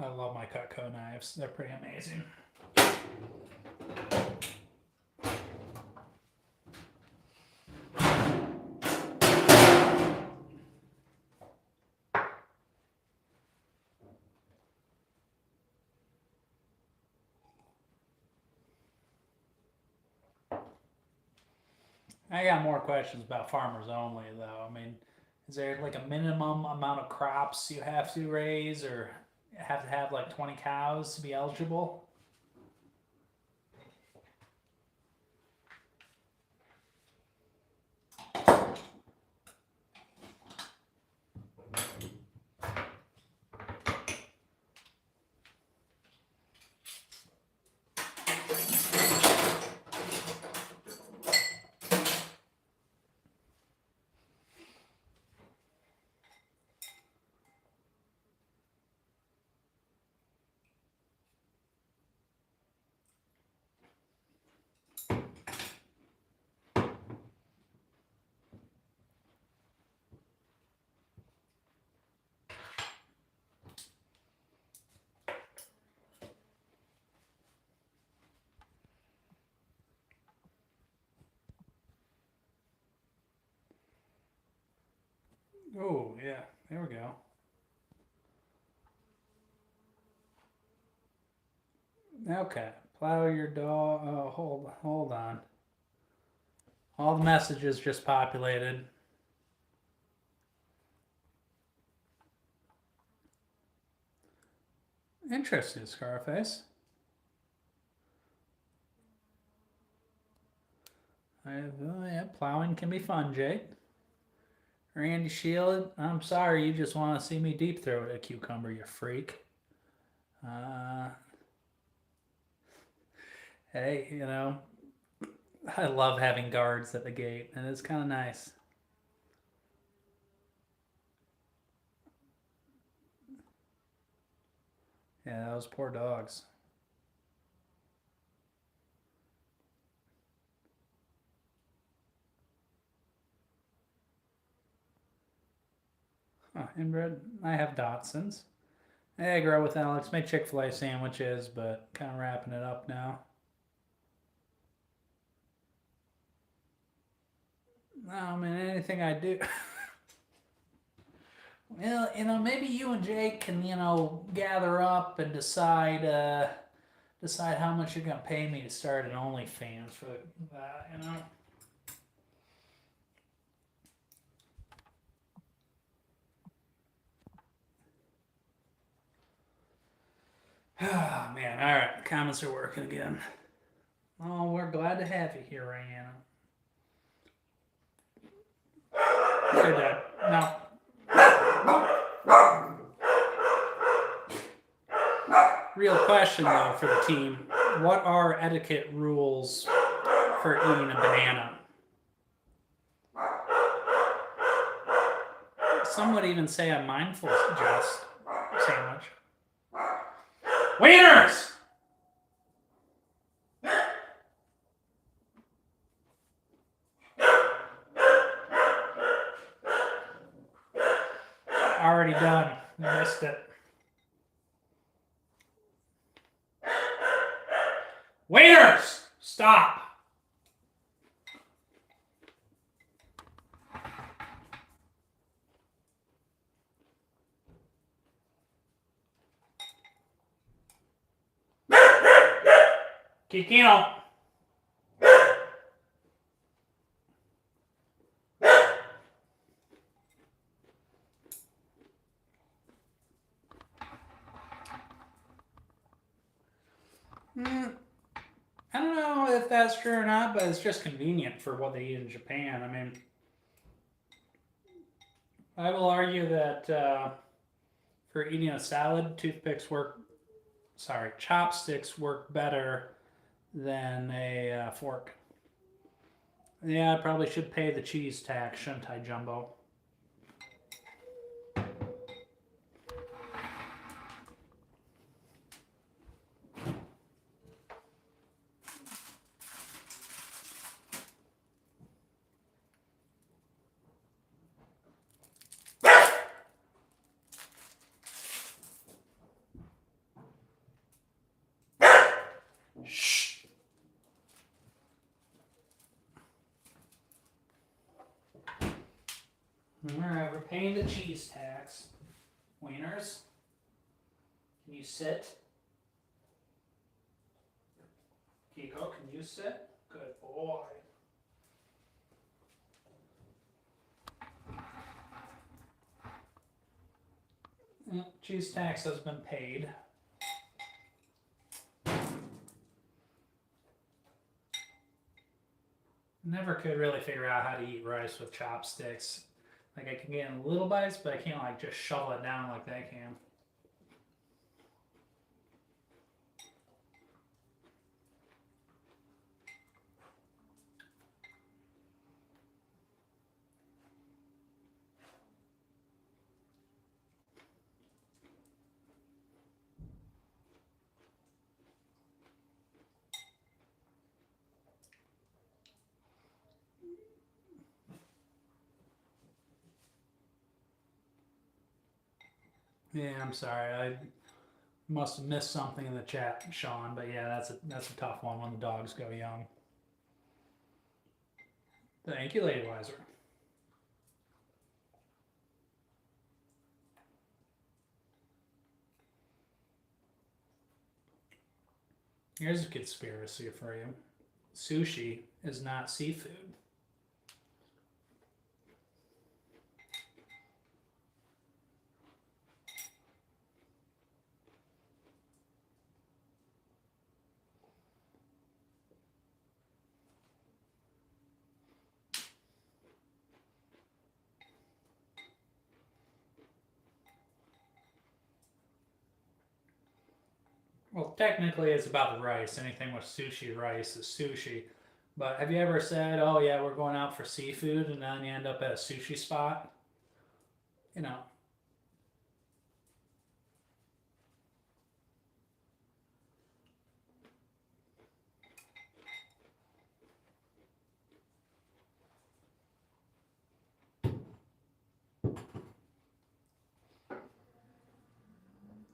I love my Cutco knives. They're pretty amazing. I got more questions about farmers only, though. I mean, is there like a minimum amount of crops you have to raise, or have to have like 20 cows to be eligible? Oh, yeah. There we go. Okay. Plow your dog. Oh, hold on. All the messages just populated. Interesting, Scarface. Yeah, plowing can be fun, Jake. Randy Shield, I'm sorry, you just want to see me deep throat a cucumber, you freak. Uh, Hey, I love having guards at the gate, and it's kind of nice. Yeah, those poor dogs. Oh, inbred. I have Dachshunds. Hey, I grew up with Alex. Made Chick-fil-A sandwiches, but kind of wrapping it up now. No, man, anything I do. Well, maybe you and Jake can, gather up and decide how much you're gonna pay me to start an OnlyFans for that. Oh man, all right, comments are working again. Oh, we're glad to have you here, Rihanna. Good, Dad. Now, real question though for the team: what are etiquette rules for eating a banana? Some would even say a mindful jest sandwich. Wieners! Already done. You missed it. Wieners! Stop! Kikino. I don't know if that's true or not, but it's just convenient for what they eat in Japan. I mean, I will argue that for eating a salad, chopsticks work better than a fork. Yeah, I probably should pay the cheese tax, shouldn't I, Jumbo? Shh. Alright, we're paying the cheese tax. Wieners, can you sit? Kiko, can you sit? Good boy. Cheese tax has been paid. Never could really figure out how to eat rice with chopsticks. Like I can get in little bites, but I can't like just shovel it down like they can. Yeah, I'm sorry. I must have missed something in the chat, Sean. But yeah, that's a tough one when the dogs go young. Thank you, Lady Wiser. Here's a conspiracy for you. Sushi is not seafood. Well, Well, technically, it's about the rice. Anything with sushi rice is sushi. But have you ever said, "Oh yeah, we're going out for seafood," and then you end up at a sushi spot? You know,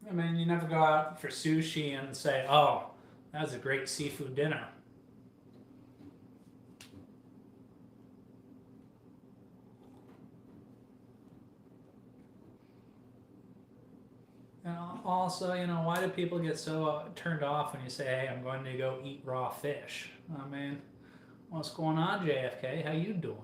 I mean, you never go out for sushi and say, "Oh, that was a great seafood dinner." And also, why do people get so turned off when you say, "Hey, I'm going to go eat raw fish"? I mean, what's going on, JFK? How you doing?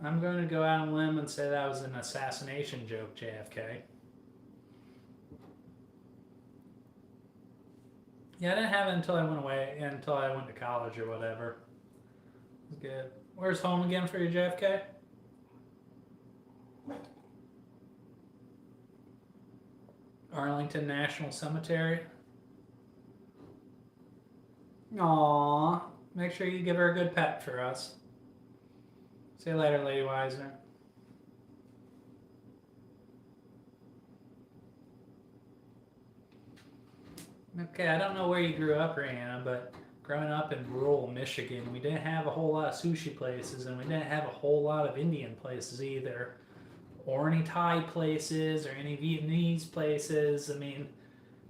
I'm going to go out on a limb and say that was an assassination joke, JFK. Yeah, I didn't have it until I went away, until I went to college or whatever. It was good. Where's home again for you, JFK? Arlington National Cemetery. Aww. Make sure you give her a good pet for us. See you later, Lady Wisner. Okay, I don't know where you grew up, Rihanna, but growing up in rural Michigan, we didn't have a whole lot of sushi places, and we didn't have a whole lot of Indian places either, or any Thai places, or any Vietnamese places. I mean,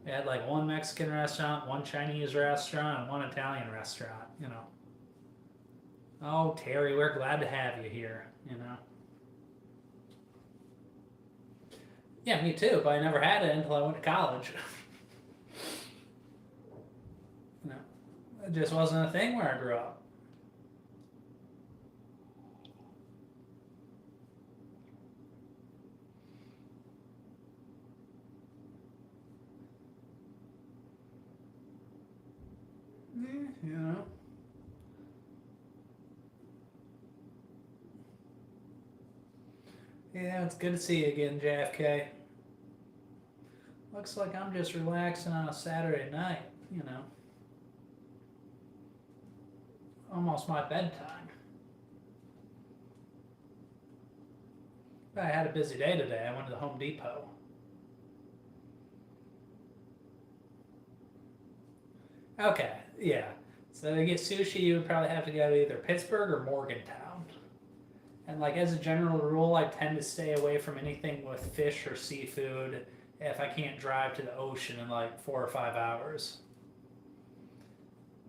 we had like one Mexican restaurant, one Chinese restaurant, and one Italian restaurant. Oh, Terry, we're glad to have you here. Yeah, me too, but I never had it until I went to college. you know, it just wasn't a thing where I grew up. Eh, you know. Yeah, it's good to see you again, JFK. Looks like I'm just relaxing on a Saturday night, you know. Almost my bedtime. But I had a busy day today. I went to the Home Depot. Okay, yeah. So to get sushi, you would probably have to go to either Pittsburgh or Morgantown. And like as a general rule, I tend to stay away from anything with fish or seafood if I can't drive to the ocean in like 4 or 5 hours.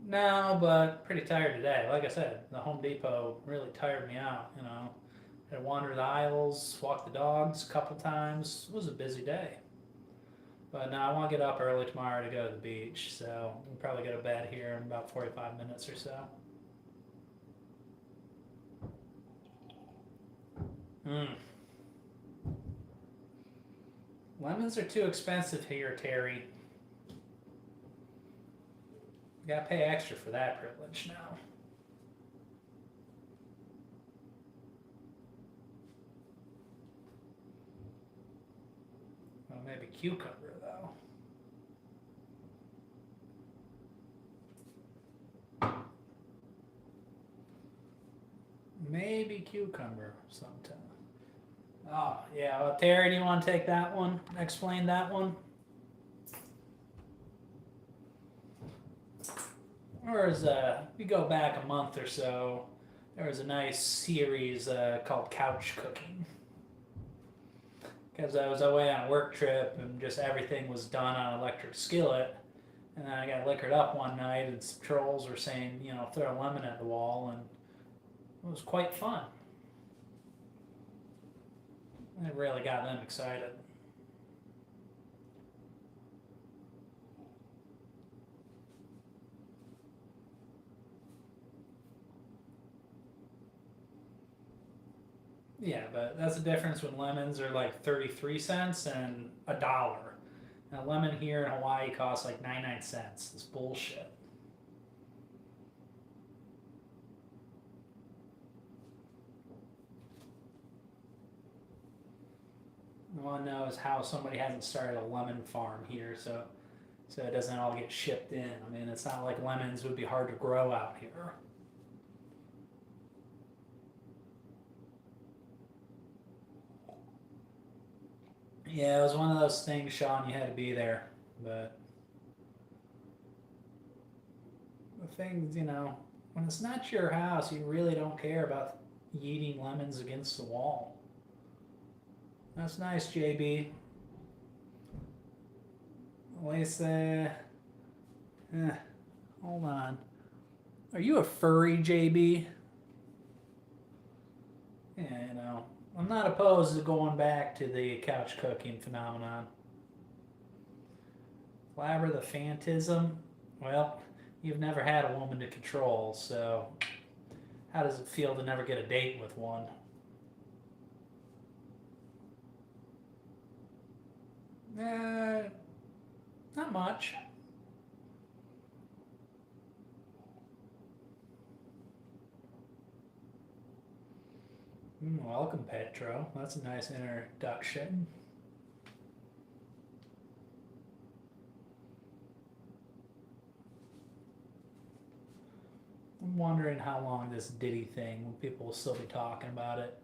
No, but pretty tired today. Like I said, the Home Depot really tired me out. Had to wander the aisles, walk the dogs a couple times. It was a busy day. But now I want to get up early tomorrow to go to the beach, so we'll probably go to bed here in about 45 minutes or so. Mm. Lemons are too expensive here, Terry. You gotta pay extra for that privilege now. Well, maybe cucumber, though. Maybe cucumber sometime. Oh, yeah. Well, Terry, do you want to take that one? Explain that one? Or as we go back a month or so, there was a nice series called Couch Cooking. Because I was away on a work trip and just everything was done on an electric skillet. And then I got liquored up one night and some trolls were saying, throw a lemon at the wall, and it was quite fun. It really got them excited. Yeah, but that's the difference when lemons are like 33 cents and $1. And a lemon here in Hawaii costs like 99 cents. It's bullshit. All I know is how somebody hasn't started a lemon farm here, so it doesn't all get shipped in. I mean, it's not like lemons would be hard to grow out here. Yeah, it was one of those things, Sean, you had to be there. But the things, when it's not your house, you really don't care about yeeting lemons against the wall. That's nice, JB. At least, hold on. Are you a furry, JB? Yeah, I'm not opposed to going back to the couch cooking phenomenon. Flabbertaphantism? Well, you've never had a woman to control, so how does it feel to never get a date with one? Not much. Welcome, Petro. That's a nice introduction. I'm wondering how long this Diddy thing, people will still be talking about it,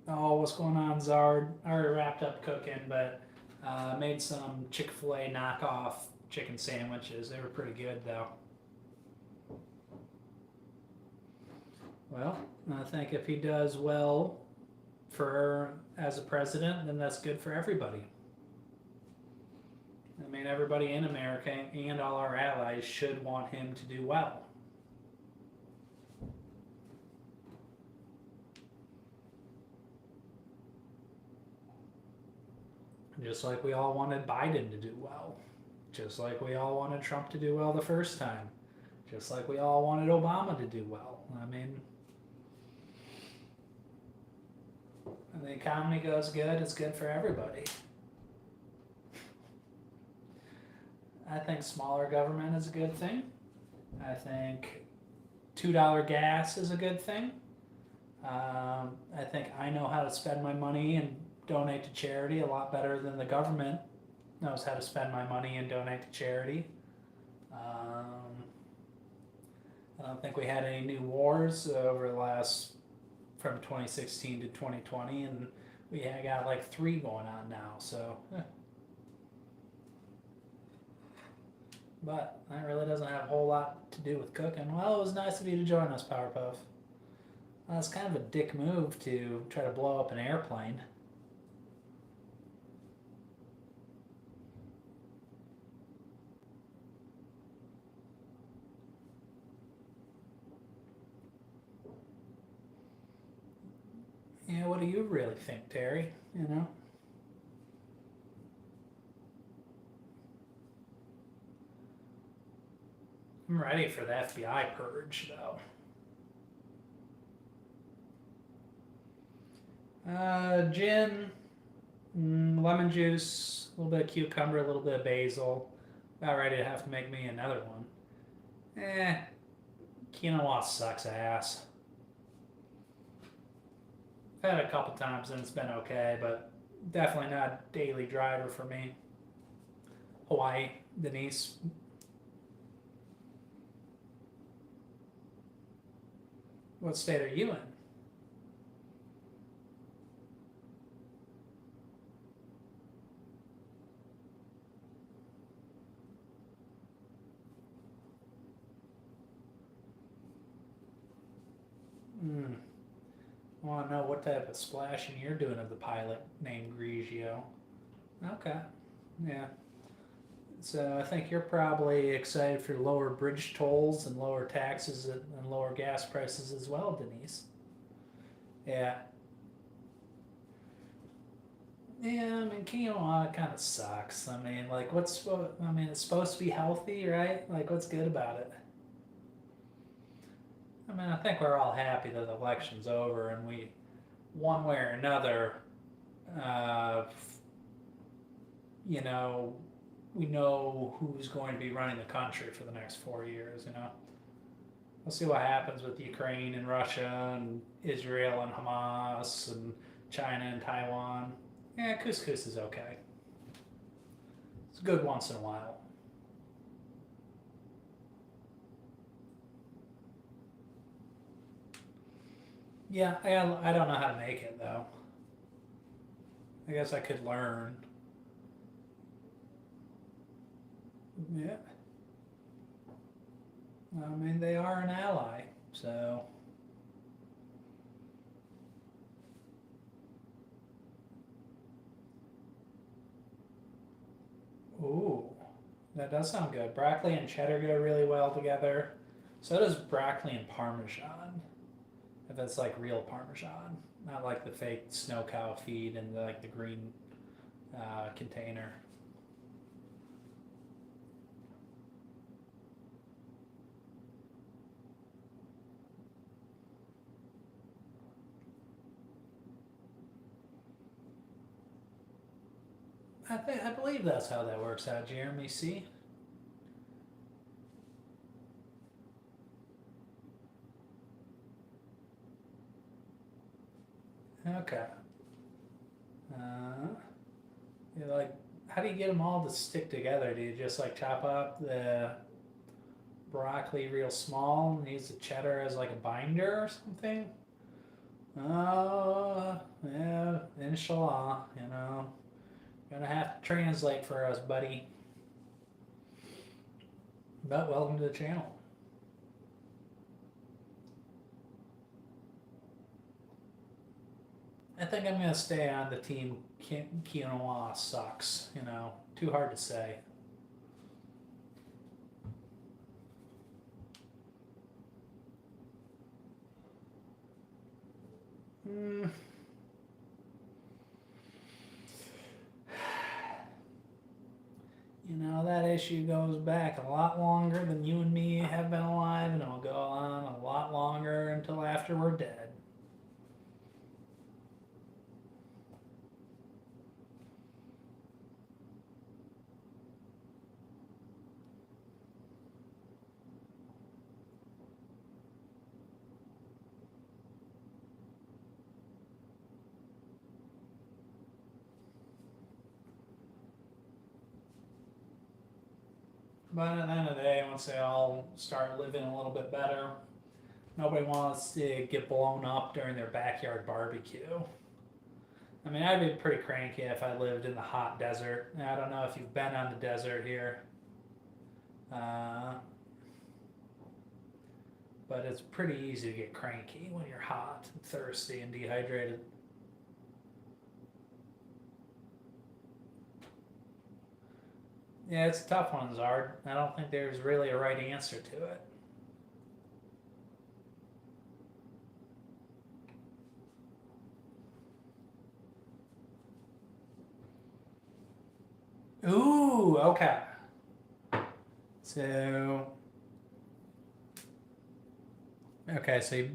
Oh, what's going on, Zard? I already wrapped up cooking, but made some Chick-fil-A knockoff chicken sandwiches. They were pretty good, though. Well, I think if he does well as a president, then that's good for everybody. I mean, everybody in America and all our allies should want him to do well. Just like we all wanted Biden to do well. Just like we all wanted Trump to do well the first time. Just like we all wanted Obama to do well. I mean, when the economy goes good, it's good for everybody. I think smaller government is a good thing. I think $2 gas is a good thing. I think I know how to spend my money and donate to charity a lot better than the government knows how to spend my money and donate to charity. I don't think we had any new wars over the last from 2016 to 2020, and we got like 3 going on now. So, but that really doesn't have a whole lot to do with cooking. Well, it was nice of you to join us, Powerpuff. Well, it's kind of a dick move to try to blow up an airplane. Yeah, what do you really think, Terry? I'm ready for the FBI purge, though. Gin, lemon juice, a little bit of cucumber, a little bit of basil. About ready to have to make me another one. Quinoa sucks ass. I've had it a couple times and it's been okay, but definitely not a daily driver for me. Hawaii, Denise. What state are you in? I want to know what type of splashing you're doing of the pilot named Grigio. Okay. Yeah. So I think you're probably excited for lower bridge tolls and lower taxes and lower gas prices as well, Denise. Yeah. Yeah, I mean, quinoa kind of sucks. I mean, like, it's supposed to be healthy, right? Like, what's good about it? I mean, I think we're all happy that the election's over and we, one way or another, uh, you know, we know who's going to be running the country for the next 4 years, We'll see what happens with Ukraine and Russia and Israel and Hamas and China and Taiwan. Yeah, couscous is okay. It's good once in a while. Yeah, I don't know how to make it though. I guess I could learn. Yeah. I mean, they are an ally, so. Ooh, that does sound good. Broccoli and cheddar go really well together. So does broccoli and Parmesan. If it's like real Parmesan, not like the fake snow cow feed in like the green container. I believe that's how that works out, Jeremy. See? Okay. You like, how do you get them all to stick together? Do you just like chop up the broccoli real small and use the cheddar as like a binder or something? Yeah, inshallah, you know. Gonna have to translate for us, buddy. But welcome to the channel. I think I'm gonna stay on the team quinoa sucks, you know. Too hard to say. Mm. You know, that issue goes back a lot longer than you and me have been alive, and it'll go on a lot longer until after we're dead. But at the end of the day, once they all start living a little bit better, nobody wants to get blown up during their backyard barbecue. I mean, I'd be pretty cranky if I lived in the hot desert. I don't know if you've been on the desert here, but it's pretty easy to get cranky when you're hot and thirsty and dehydrated. Yeah, it's a tough one, Zard. I don't think there's really a right answer to it. Ooh, okay. So, okay, so you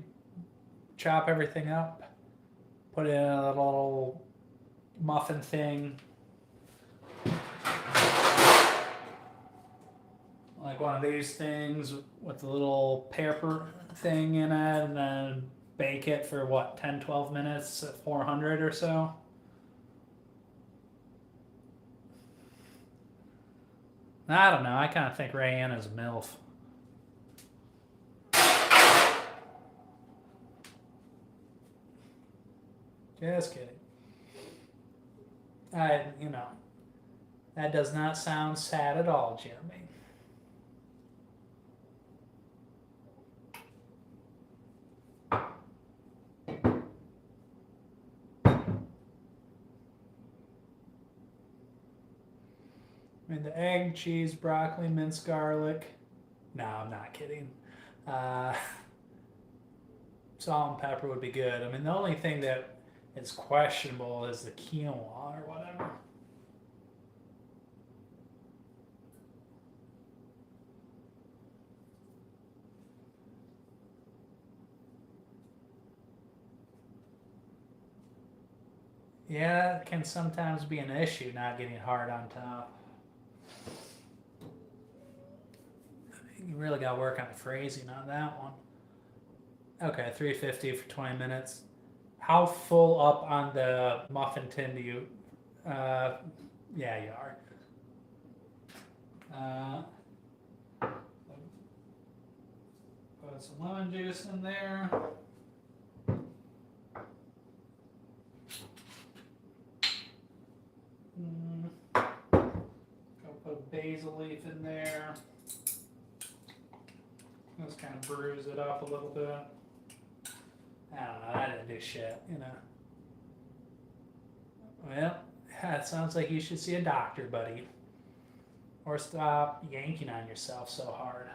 chop everything up, put it in a little muffin thing, like one of these things with the little pepper thing in it, and then bake it for what, 10-12 minutes at 400 or so. I don't know. I kind of think Rayanna's a MILF. Just kidding. You know, that does not sound sad at all, Jeremy. I mean, the egg, cheese, broccoli, minced garlic. No, I'm not kidding. Salt and pepper would be good. I mean, the only thing that is questionable is the quinoa or whatever. Yeah, it can sometimes be an issue not getting hard on top. You really got to work on the phrasing on that one. Okay, 350 for 20 minutes. How full up on the muffin tin do you? Yeah, you are. Put some lemon juice in there. Go put basil leaf in there. Just kind of bruise it up a little bit. I don't know, I didn't do shit, you know. Well, that sounds like you should see a doctor, buddy. Or stop yanking on yourself so hard.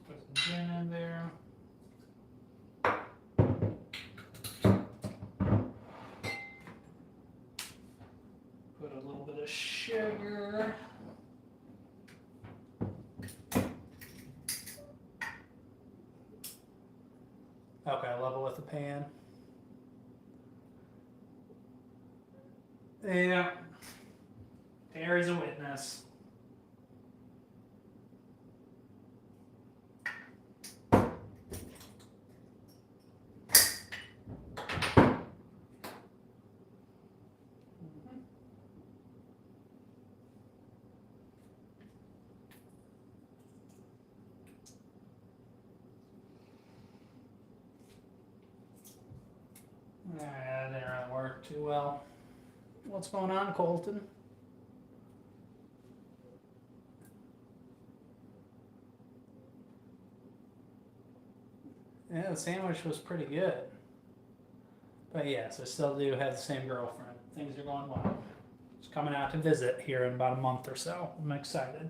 Put some gin in there. Put a little bit of sugar. Okay, level with the pan. Yeah. Terry's a witness. That didn't work too well. What's going on, Colton? Yeah, the sandwich was pretty good. But yes, I still do have the same girlfriend. Things are going well. She's coming out to visit here in about a month or so. I'm excited.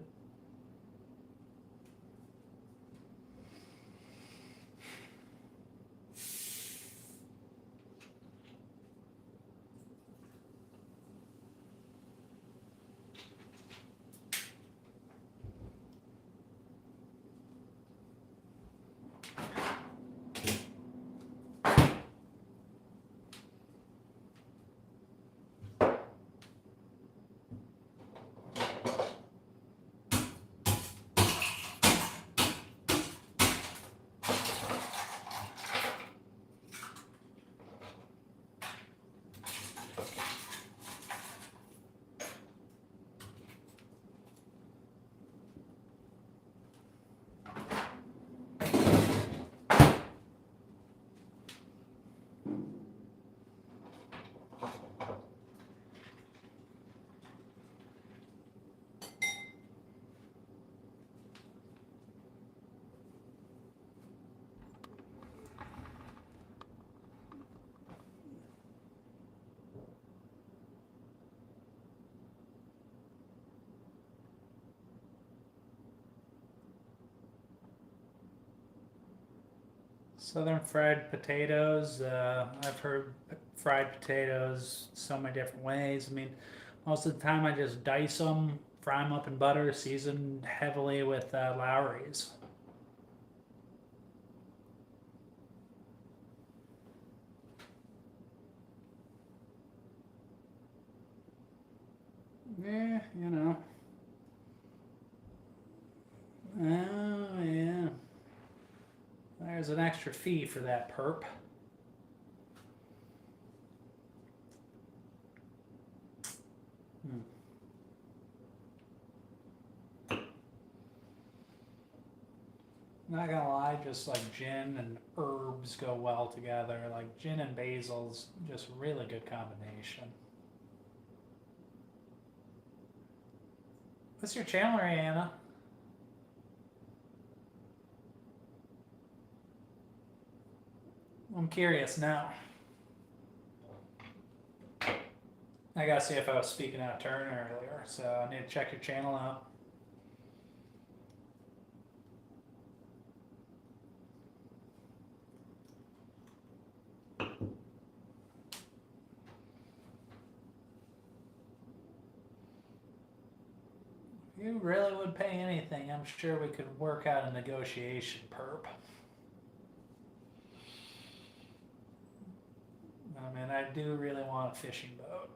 Southern fried potatoes. I've heard fried potatoes so many different ways. I mean, most of the time I just dice them, fry them up in butter, seasoned heavily with Lowry's. Yeah, you know. Oh, yeah. There's an extra fee for that perp. Not gonna lie, just like gin and herbs go well together. Like gin and basil's just really good combination. What's your channel, Anna? I'm curious now. I gotta see if I was speaking out of turn earlier, so I need to check your channel out. If you really would pay anything, I'm sure we could work out a negotiation, perp. I mean, I do really want a fishing boat.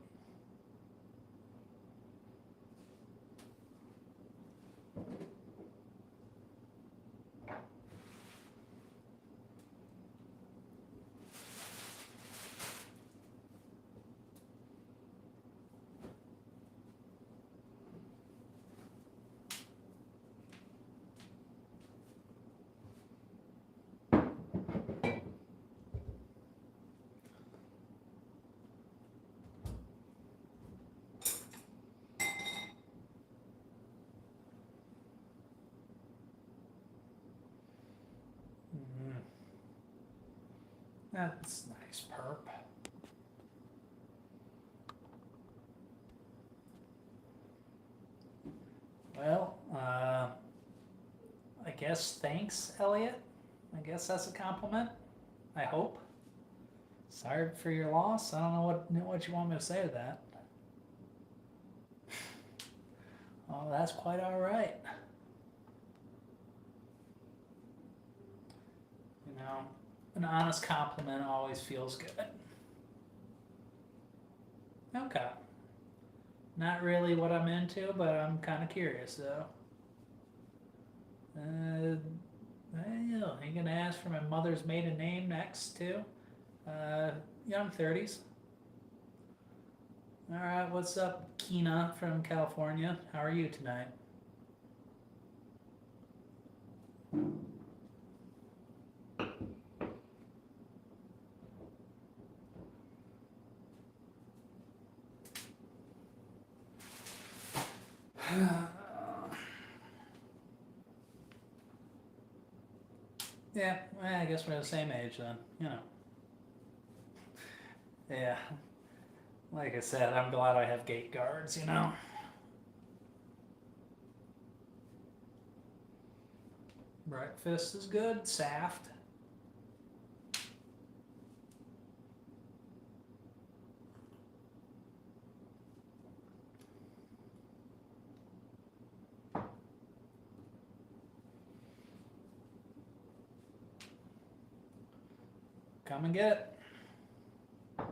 Mm, that's nice, perp. Well, I guess thanks, Elliot. I guess that's a compliment. I hope. Sorry for your loss. I don't know what you want me to say to that. Oh, that's quite all right. You know, an honest compliment always feels good. Okay. Not really what I'm into, but I'm kind of curious though. Uh, well, you gonna ask for my mother's maiden name next too? Uh, young 30s. All right, what's up, Kina from California? How are you tonight? Yeah, well, I guess we're the same age then. You know. Yeah, like I said, I'm glad I have gate guards. You know. Breakfast is good. Saft. Come and get it.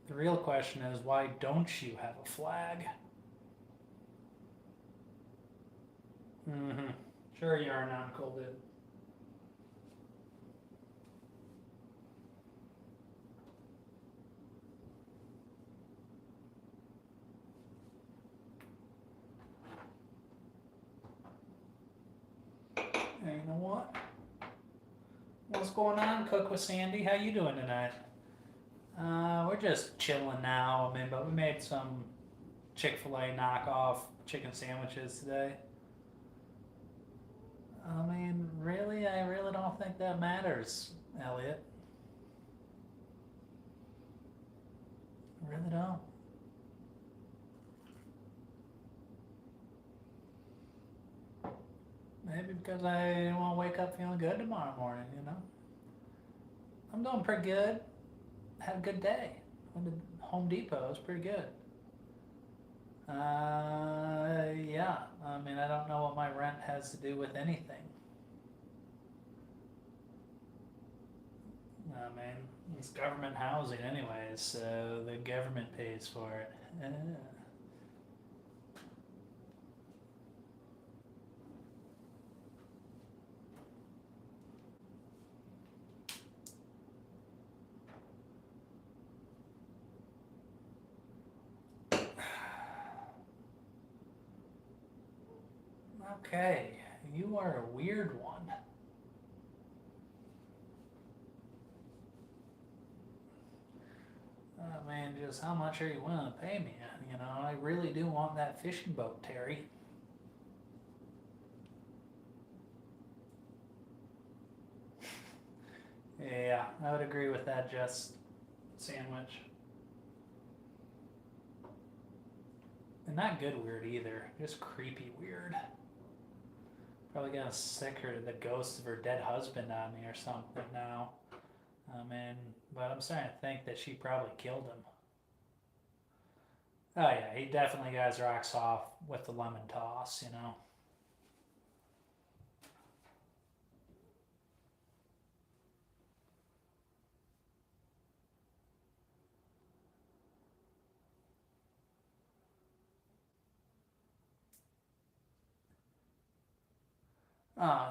The real question is, why don't you have a flag? Mm-hmm. Sure you are, non-cool dude. Hey, you know what? What's going on, Cook with Sandy? How you doing tonight? We're just chilling now. I mean, but we made some Chick-fil-A knockoff chicken sandwiches today. I mean, really, I really don't think that matters, Elliot. I really don't. Maybe because I want to wake up feeling good tomorrow morning, you know? I'm doing pretty good. Had a good day. Went to Home Depot. It was pretty good. Yeah. I mean, I don't know what my rent has to do with anything. I mean, it's government housing anyways, so the government pays for it. Okay, you are a weird one. I mean, just how much are you willing to pay me? You know, I really do want that fishing boat, Terry. Yeah, I would agree with that, just sandwich. And not good weird either, just creepy weird. Probably gonna sick her the ghost of her dead husband on me or something now. I mean, but I'm starting to think that she probably killed him. Oh yeah, he definitely got his rocks off with the lemon toss, you know.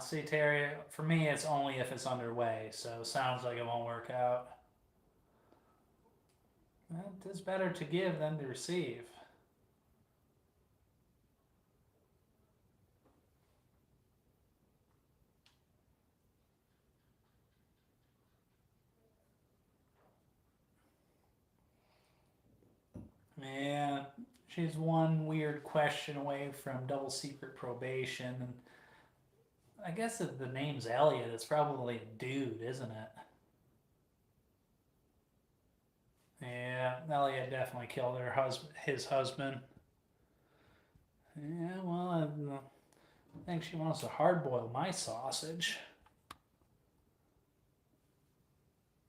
See, Terry, for me, it's only if it's underway, so sounds like it won't work out. Well, it is better to give than to receive. Yeah, she's one weird question away from double secret probation, and I guess if the name's Elliot, it's probably a dude, isn't it? Yeah, Elliot definitely killed his husband. Yeah, well, I think she wants to hard boil my sausage.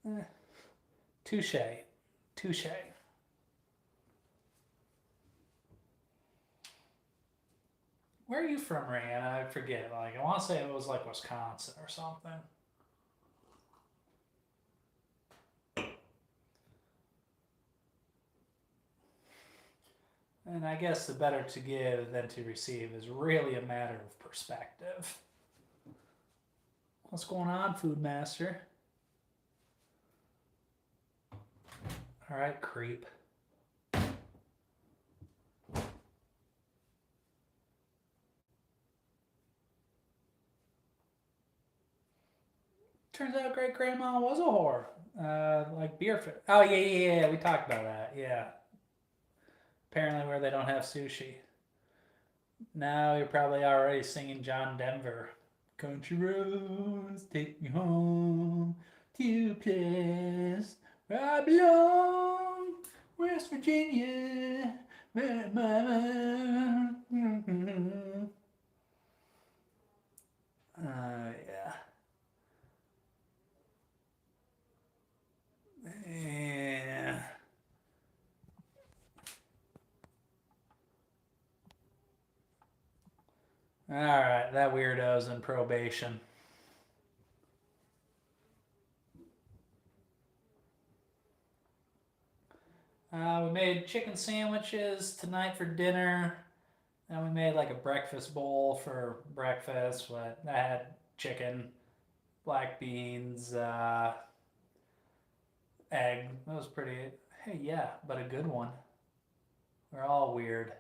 Eh, touche, touche. Where are you from, Rand? I forget. Like, I want to say it was like Wisconsin or something. And I guess the better to give than to receive is really a matter of perspective. What's going on, Food Master? All right, creep. Turns out great grandma was a whore. Like beer. Oh yeah. We talked about that. Yeah. Apparently, where they don't have sushi. Now you're probably already singing John Denver. Country roads take me home to a place where I belong, West Virginia. Yeah. Yeah. All right, that weirdo's in probation. We made chicken sandwiches tonight for dinner. And we made like a breakfast bowl for breakfast. What I had chicken, black beans, egg. That was pretty. Hey, yeah, but a good one. We're all weird.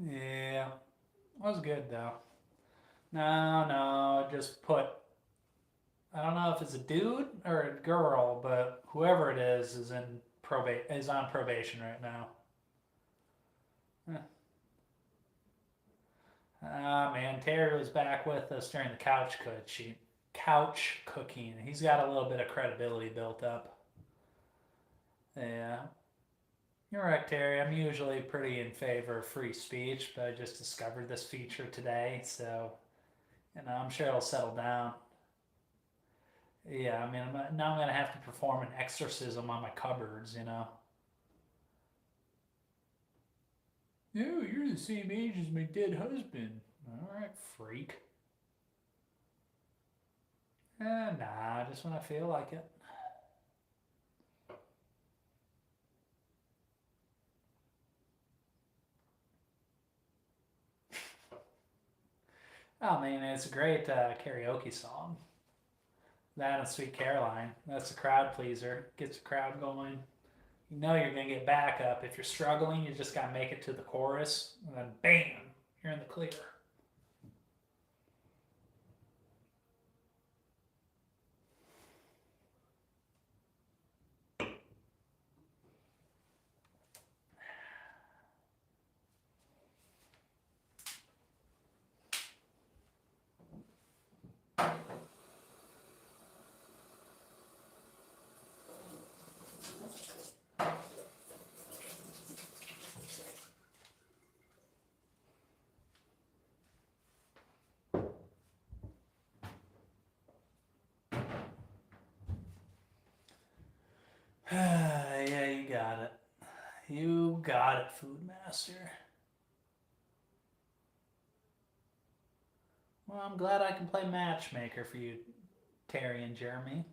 Yeah, it was good though. No, just put. I don't know if it's a dude or a girl, but whoever it is in is on probation right now. Ah man, Terry was back with us during the couch cooking. He's got a little bit of credibility built up. Yeah, you're right, Terry. I'm usually pretty in favor of free speech, but I just discovered this feature today, so I'm sure it'll settle down. Yeah, I mean, now I'm gonna have to perform an exorcism on my cupboards. No, you're the same age as my dead husband. All right, freak. Nah, just when I feel like it. Oh man, it's a great karaoke song. That and Sweet Caroline. That's a crowd pleaser. Gets the crowd going. You know you're gonna get backup. If you're struggling, you just gotta make it to the chorus, and then bam, you're in the clear. Yeah, you got it. You got it, Food Master. Well, I'm glad I can play matchmaker for you, Terry and Jeremy.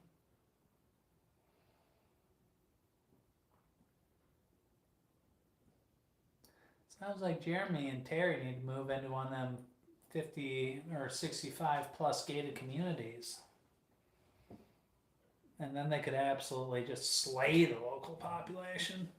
Sounds like Jeremy and Terry need to move into one of them 50 or 65 plus gated communities. And then they could absolutely just slay the local population.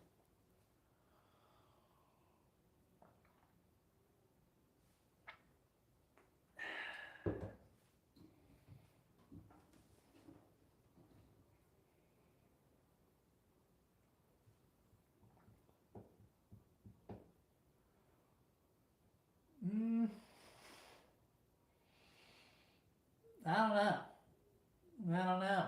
I don't know. I don't know.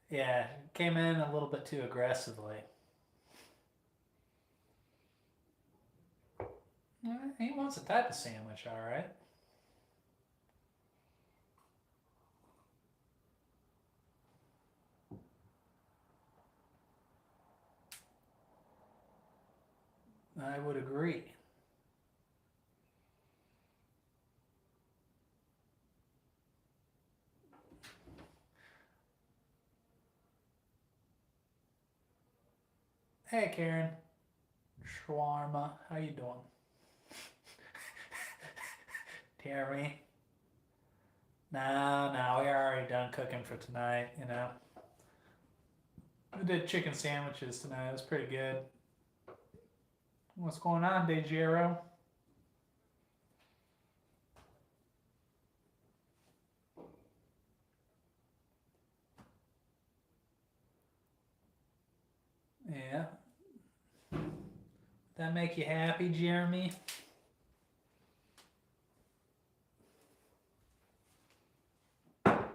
Yeah, came in a little bit too aggressively. He wants a type of sandwich, all right. I would agree. Hey, Karen. Shawarma, how you doing? Jeremy? No, we are already done cooking for tonight, you know. We did chicken sandwiches tonight. It was pretty good. What's going on, DeJero? Yeah. That make you happy, Jeremy? Alright.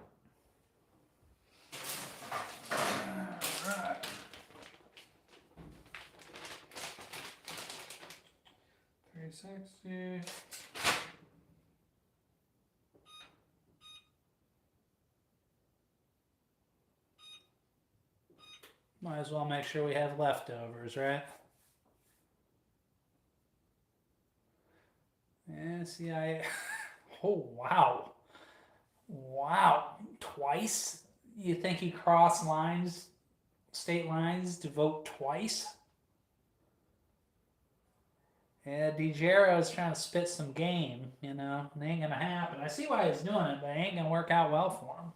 360. Might as well make sure we have leftovers, right? Yeah, see, oh, wow. Wow. Twice? You think he crossed lines, state lines, to vote twice? Yeah, DeJero's trying to spit some game, you know. It ain't gonna happen. I see why he's doing it, but it ain't gonna work out well for him.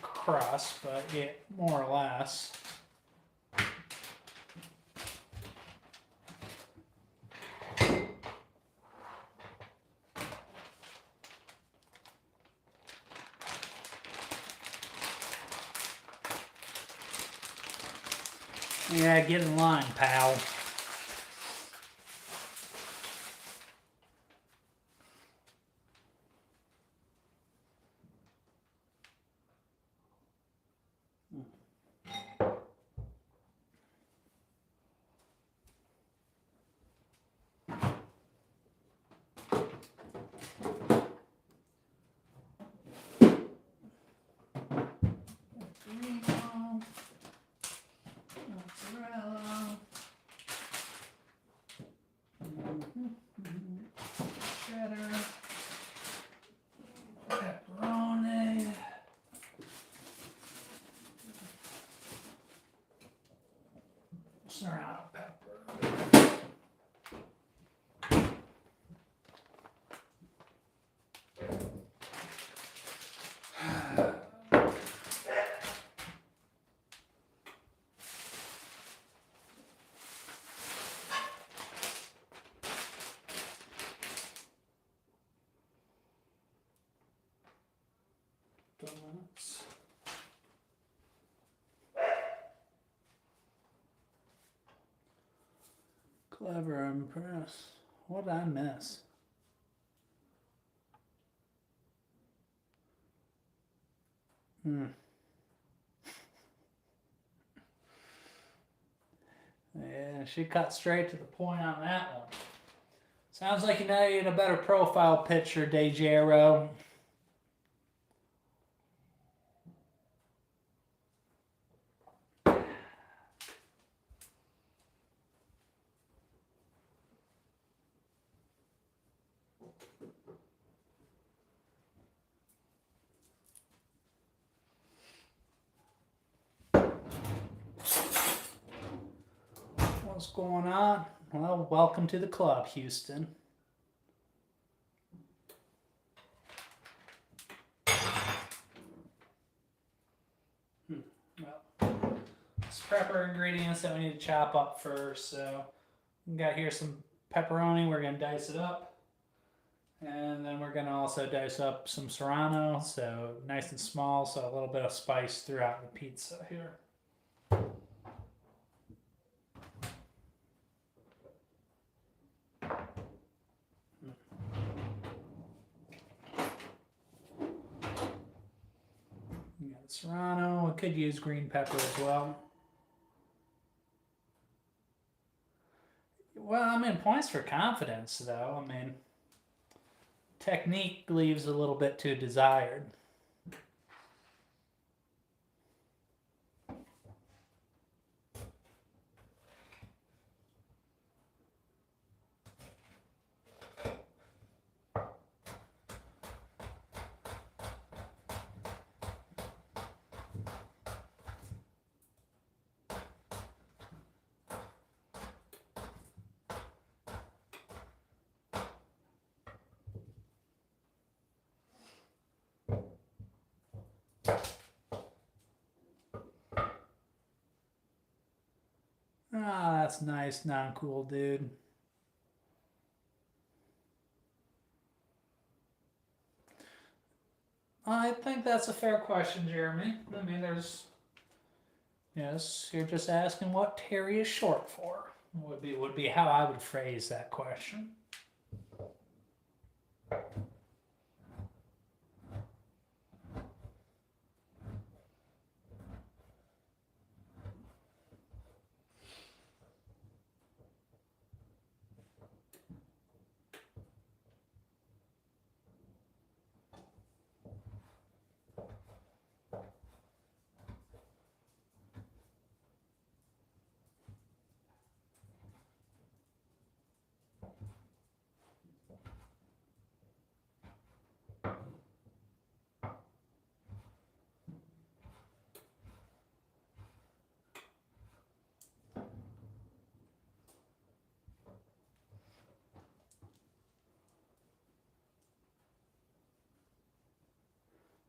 Crust, but yeah, more or less. Yeah, get in line, pal. Serrano pepper. Donuts. Clever, impressed. What did I miss? Yeah, she cut straight to the point on that one. Sounds like you need a better profile picture, DeJero. What's going on? Well, welcome to the club, Houston. Well, let's prep our ingredients that we need to chop up first. So, we got here some pepperoni. We're gonna dice it up, and then we're gonna also dice up some serrano. So nice and small, so a little bit of spice throughout the pizza here. We got serrano. We could use green pepper as well. Well, I mean, points for confidence, though. I mean, technique leaves a little bit to desired. Ah, that's nice, non-cool, dude. I think that's a fair question, Jeremy. I mean, yes, you're just asking what Terry is short for. Would be how I would phrase that question.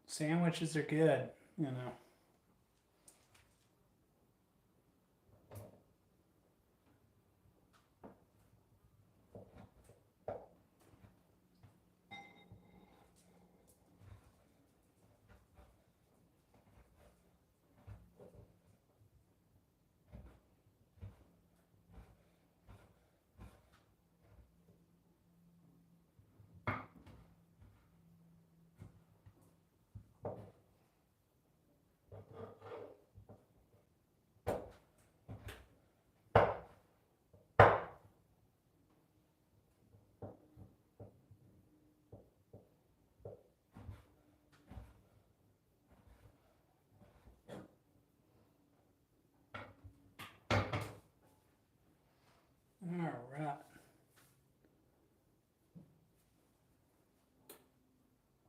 Sandwiches are good, you know. All right.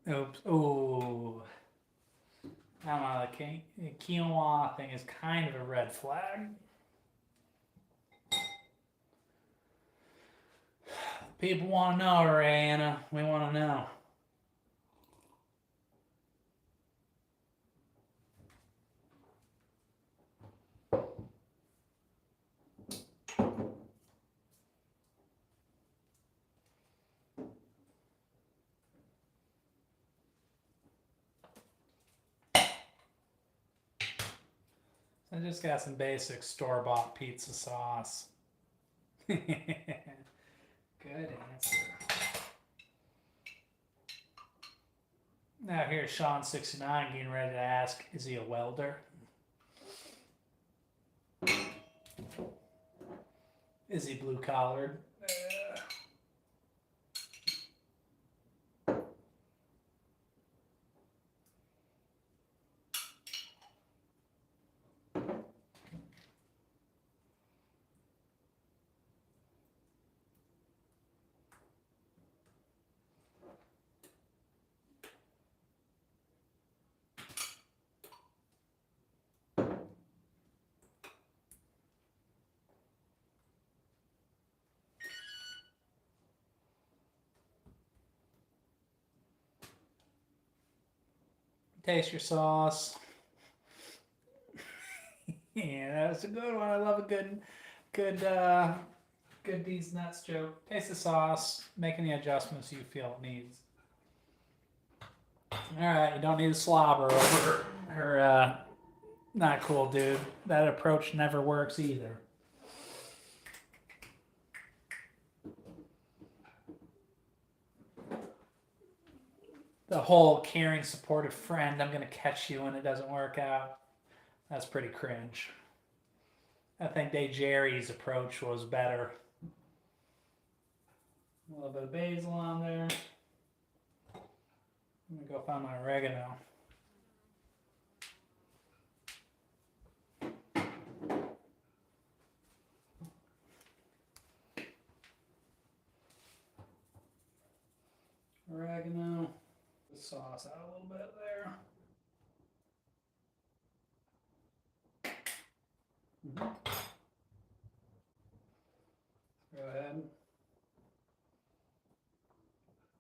Oops. Oh. I don't know. The quinoa thing is kind of a red flag. People want to know, Rihanna. We want to know. I just got some basic store-bought pizza sauce. Good answer. Now here's Sean69 getting ready to ask, is he a welder? Is he blue-collared? Taste your sauce. Yeah, that's a good one. I love a good these nuts joke. Taste the sauce. Make any adjustments you feel it needs. All right, you don't need to slobber over her. Not cool, dude. That approach never works either. The whole caring, supportive friend, I'm gonna catch you when it doesn't work out. That's pretty cringe. I think Jerry's approach was better. A little bit of basil on there. I'm gonna go find my oregano. Oregano. The sauce out a little bit there. Go ahead.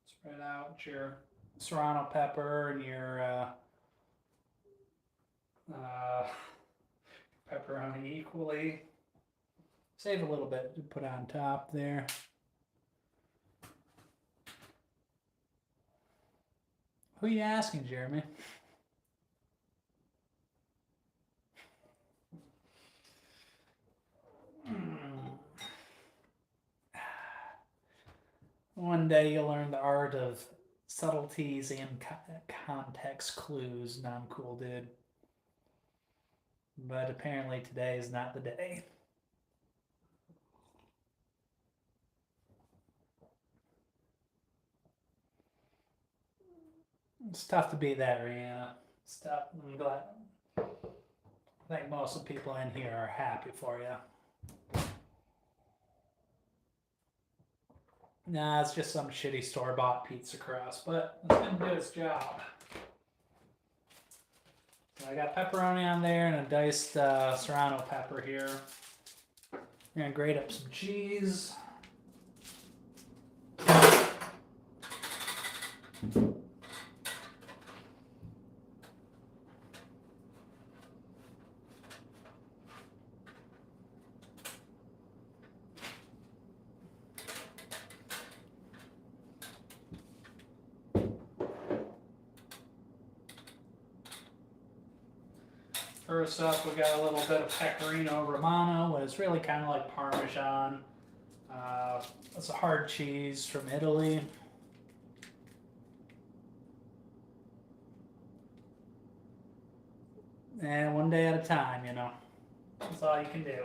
Spread out your serrano pepper and your pepperoni equally. Save a little bit to put on top there. Who are you asking, Jeremy? One day you'll learn the art of subtleties and context clues. No, I'm cool, dude. But apparently today is not the day. It's tough to be that, Rihanna. It's tough. I'm glad. I think most of the people in here are happy for you. Nah, it's just some shitty store-bought pizza crust, but it's gonna do its job. So I got pepperoni on there and a diced serrano pepper here. I'm gonna grate up some cheese. First up, we got a little bit of pecorino romano, but it's really kind of like Parmesan. It's a hard cheese from Italy. And one day at a time, you know. That's all you can do.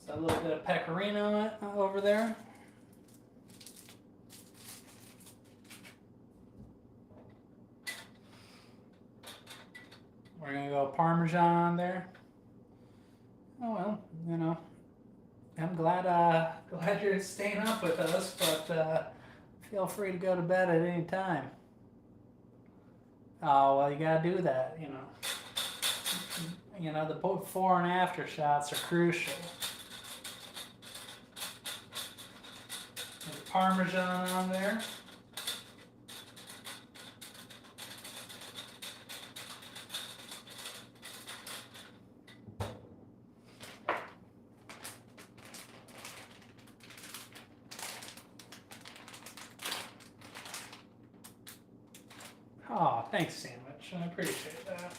So a little bit of pecorino over there. We're gonna go Parmesan on there. Oh well, you know, I'm glad you're staying up with us, but feel free to go to bed at any time. Oh well, you gotta do that, you know. You know, the before and after shots are crucial. There's Parmesan on there. Oh, thanks, Sandwich. I appreciate that.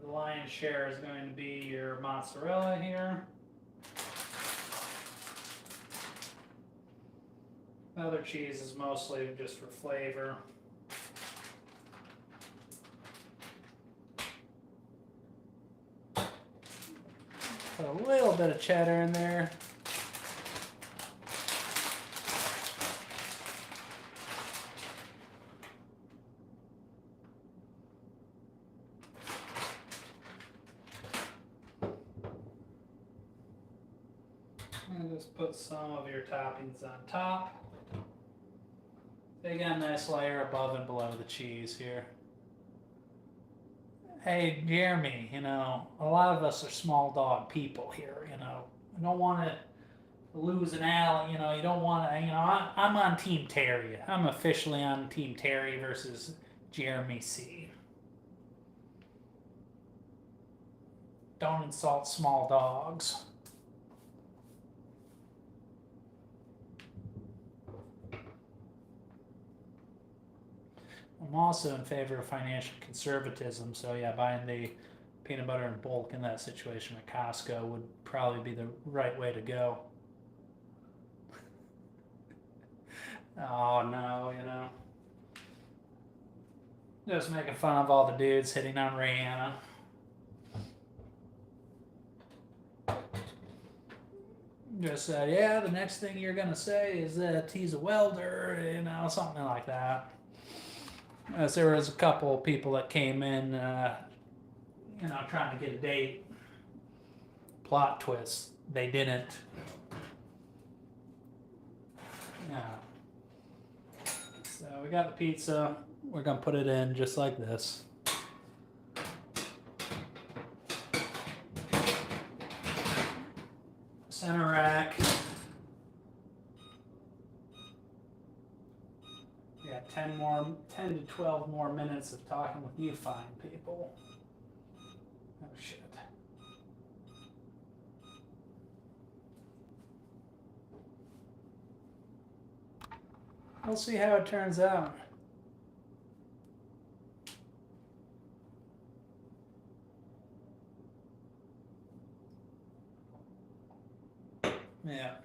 The lion's share is going to be your mozzarella here. Other cheese is mostly just for flavor. Put a little bit of cheddar in there. And just put some of your toppings on top. They got a nice layer above and below the cheese here. Hey, Jeremy, you know, a lot of us are small dog people here, you know. I don't want to lose an alley, you know, you don't want to, you know, I'm on Team Terry. I'm officially on Team Terry versus Jeremy C. Don't insult small dogs. I'm also in favor of financial conservatism, so yeah, buying the peanut butter in bulk in that situation at Costco would probably be the right way to go. Oh no, you know. Just making fun of all the dudes hitting on Rihanna. Just said, yeah, the next thing you're gonna say is that he's a welder, you know, something like that. As there was a couple people that came in, you know, trying to get a date. Plot twist, they didn't. Yeah. So we got the pizza. We're gonna put it in just like this. Center rack. Yeah, 10 to 12 more minutes of talking with you fine people. Oh shit. We'll see how it turns out. Yeah.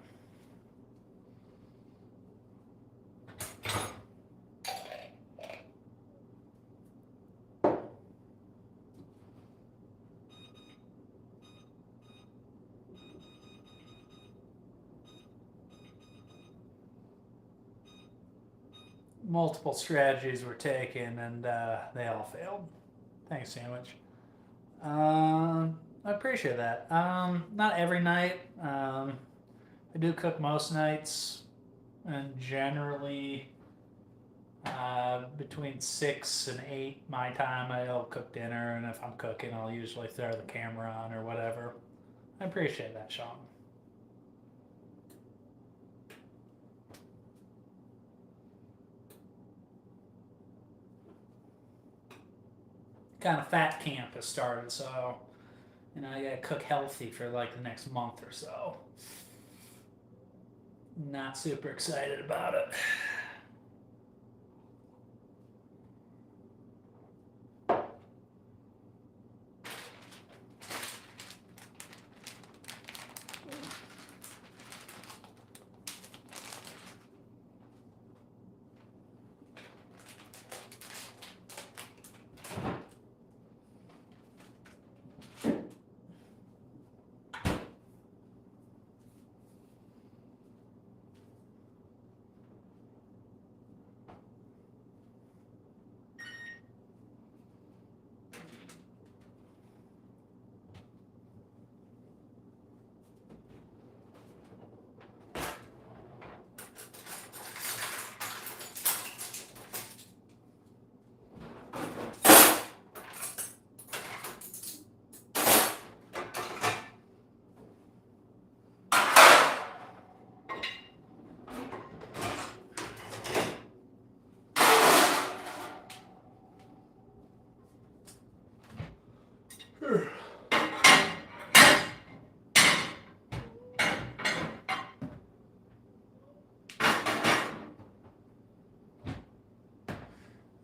Multiple strategies were taken and they all failed. Thanks, Sandwich. I appreciate that. Not every night. I do cook most nights, and generally between 6 and 8 my time, I'll cook dinner, and if I'm cooking, I'll usually throw the camera on or whatever. I appreciate that, Sean. Kind of fat camp has started, so you know I gotta cook healthy for like the next month or so. Not super excited about it.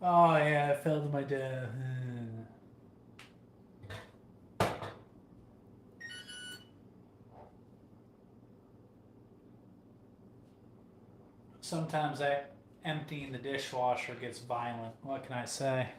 Oh yeah, I fell to my death. Sometimes emptying the dishwasher gets violent. What can I say?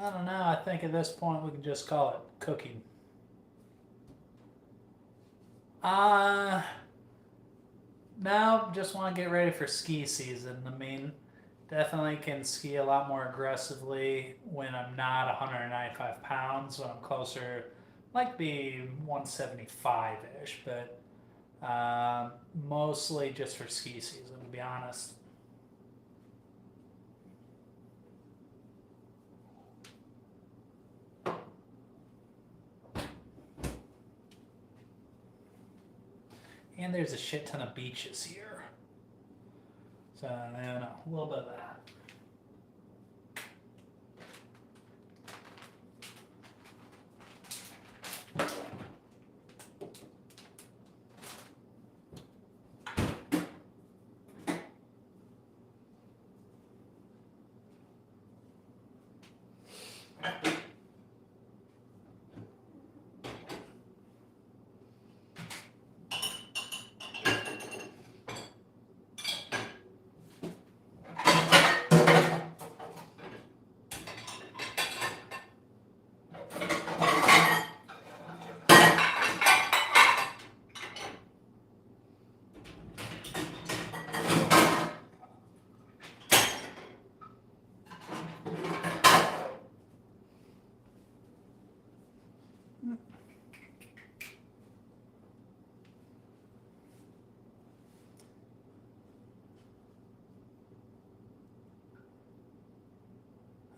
I don't know. I think at this point we can just call it cooking. Now just want to get ready for ski season. I mean, definitely can ski a lot more aggressively when I'm not 195 pounds, when I'm closer, like be 175-ish, but mostly just for ski season, to be honest. And there's a shit ton of beaches here. So, I don't know, a little bit of that.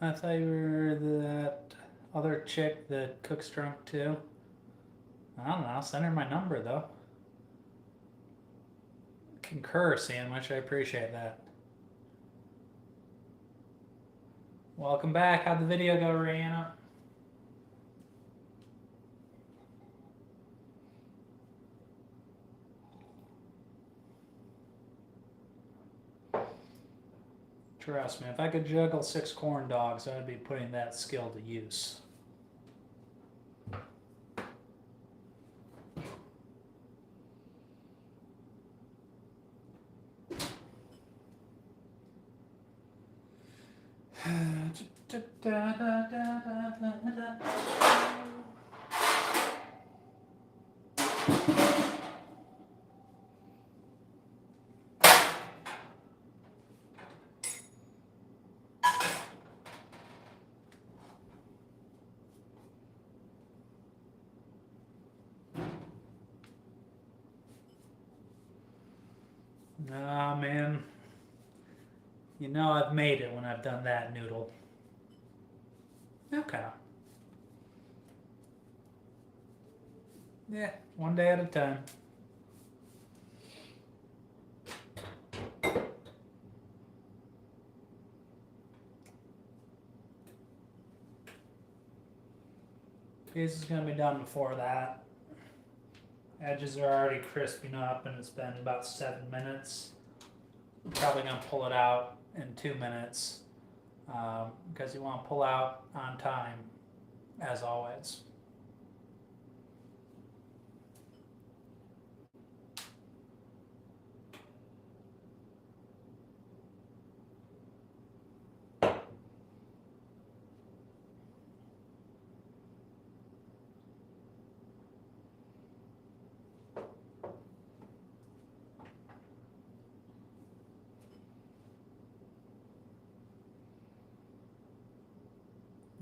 I thought you were that other chick that cooks drunk too. I don't know. Send her my number though. Concur, sandwich. I appreciate that. Welcome back. How'd the video go, Rihanna? Trust me, if I could juggle 6 corn dogs, I'd be putting that skill to use. Nah, man. You know I've made it when I've done that, Noodle. Okay. Yeah, one day at a time. Piece is gonna be done before that. Edges are already crisping up and it's been about 7 minutes. I'm probably gonna pull it out in 2 minutes because you want to pull out on time as always.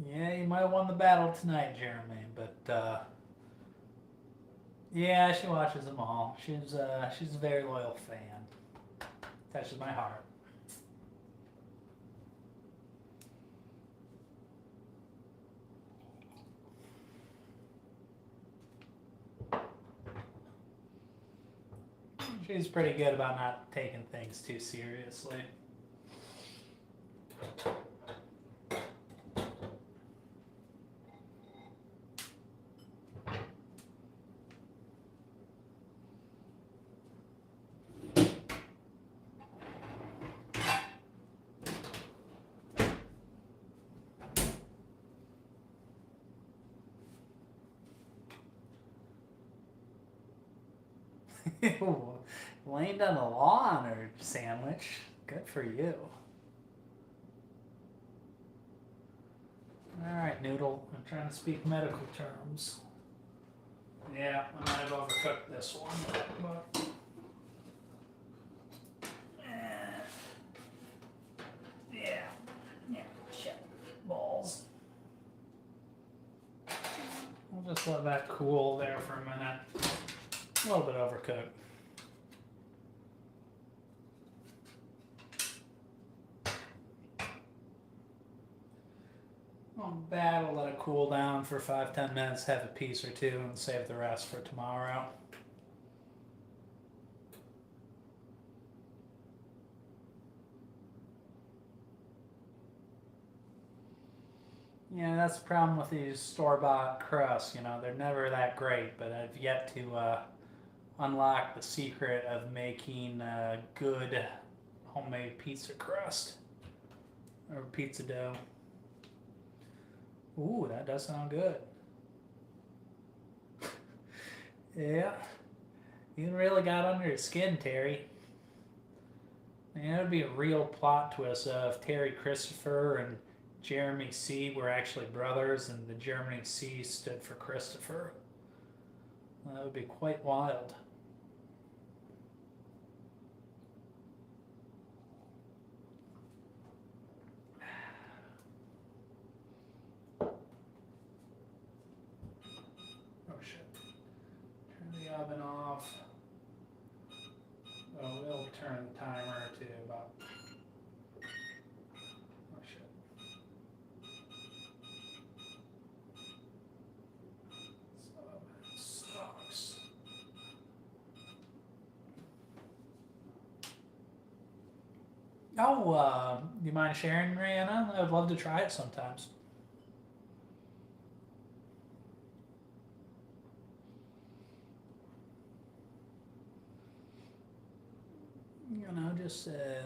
Yeah, you might have won the battle tonight, Jeremy, but yeah, she watches them all. She's a very loyal fan. Touches my heart. She's pretty good about not taking things too seriously. Laying down the law on her, sandwich. Good for you. Alright, Noodle. I'm trying to speak medical terms. Yeah, I might have overcooked this one, but yeah, shit, balls. We'll just let that cool there for a minute. A little bit overcooked. Not bad, we'll let it cool down for 5-10 minutes, have a piece or two, and save the rest for tomorrow. Yeah, that's the problem with these store-bought crusts, you know, they're never that great, but I've yet to unlock the secret of making good homemade pizza crust or pizza dough. Ooh, that does sound good. Yeah, you really got under your skin, Terry. Man, it would be a real plot twist if Terry Christopher and Jeremy C were actually brothers and the Jeremy C stood for Christopher. That would be quite wild. Oh shit. Turn the oven off. Oh, we'll turn the timer to about. Oh shit. So, sucks. Oh, do you mind sharing, Rihanna? I would love to try it sometimes. You know, just a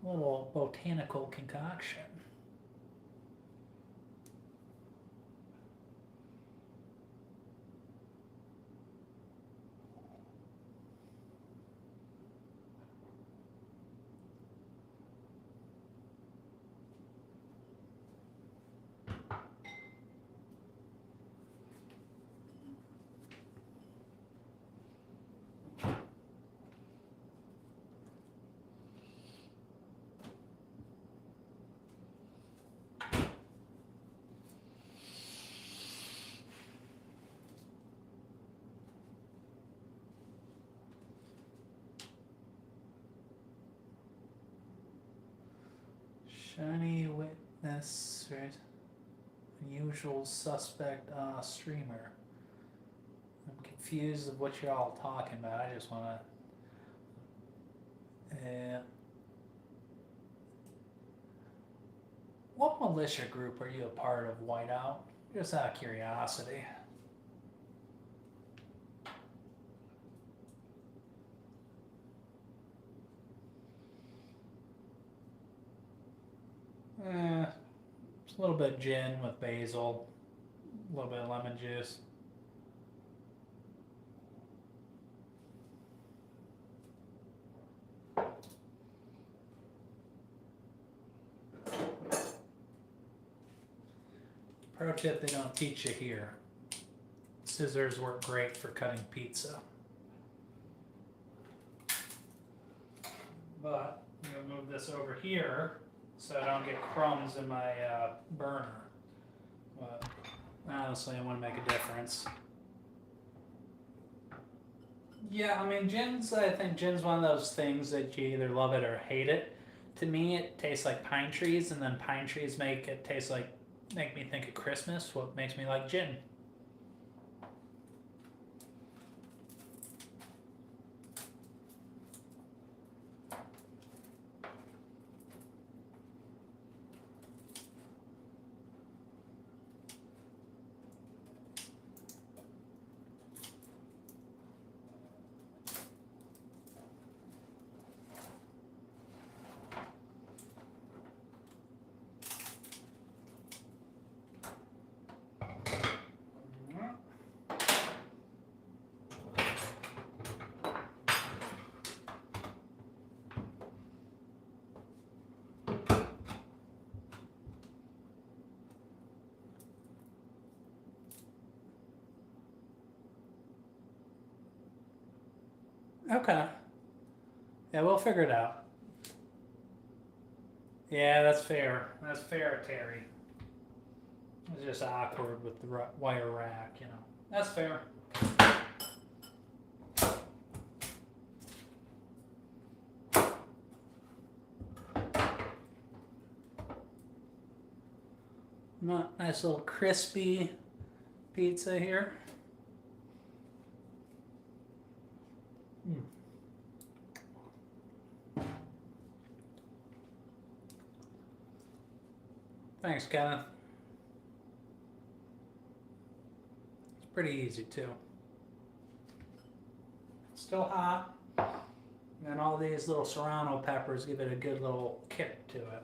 little botanical concoction. Shiny witness, right? Unusual suspect streamer. I'm confused of what you're all talking about. I just want to. What militia group are you a part of, Whiteout? Just out of curiosity. Just a little bit of gin with basil, a little bit of lemon juice. Pro tip they don't teach you here. Scissors work great for cutting pizza. But I'm going to move this over here so I don't get crumbs in my burner. But honestly, I want to make a difference. Yeah, I mean, I think gin's one of those things that you either love it or hate it. To me, it tastes like pine trees, and then pine trees make me think of Christmas, what makes me like gin. Okay. Yeah, we'll figure it out. Yeah, that's fair. That's fair, Terry. It's just awkward with the wire rack, you know. That's fair. Nice little crispy pizza here. Mm. Thanks, Kenneth. It's pretty easy too. Still hot. And all these little serrano peppers give it a good little kick to it.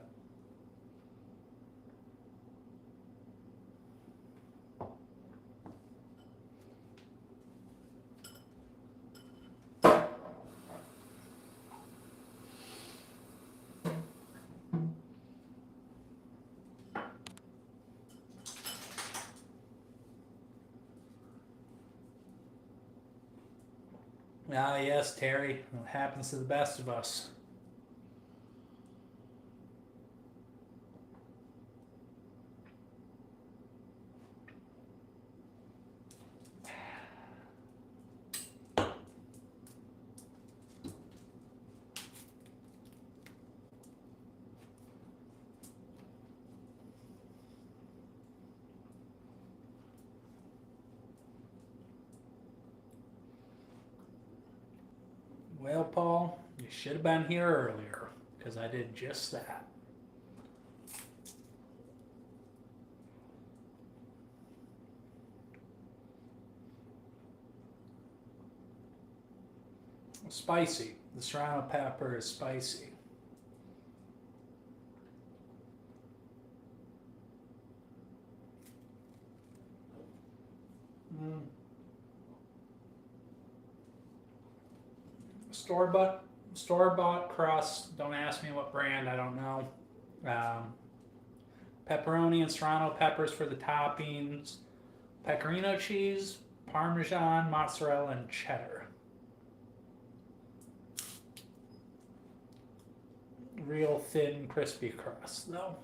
Ah, yes, Terry. It happens to the best of us. Well, Paul, you should have been here earlier, because I did just that. Spicy. The serrano pepper is spicy. Mm. Store-bought crust. Don't ask me what brand. I don't know. Pepperoni and serrano peppers for the toppings. Pecorino cheese, Parmesan, mozzarella, and cheddar. Real thin, crispy crust, though.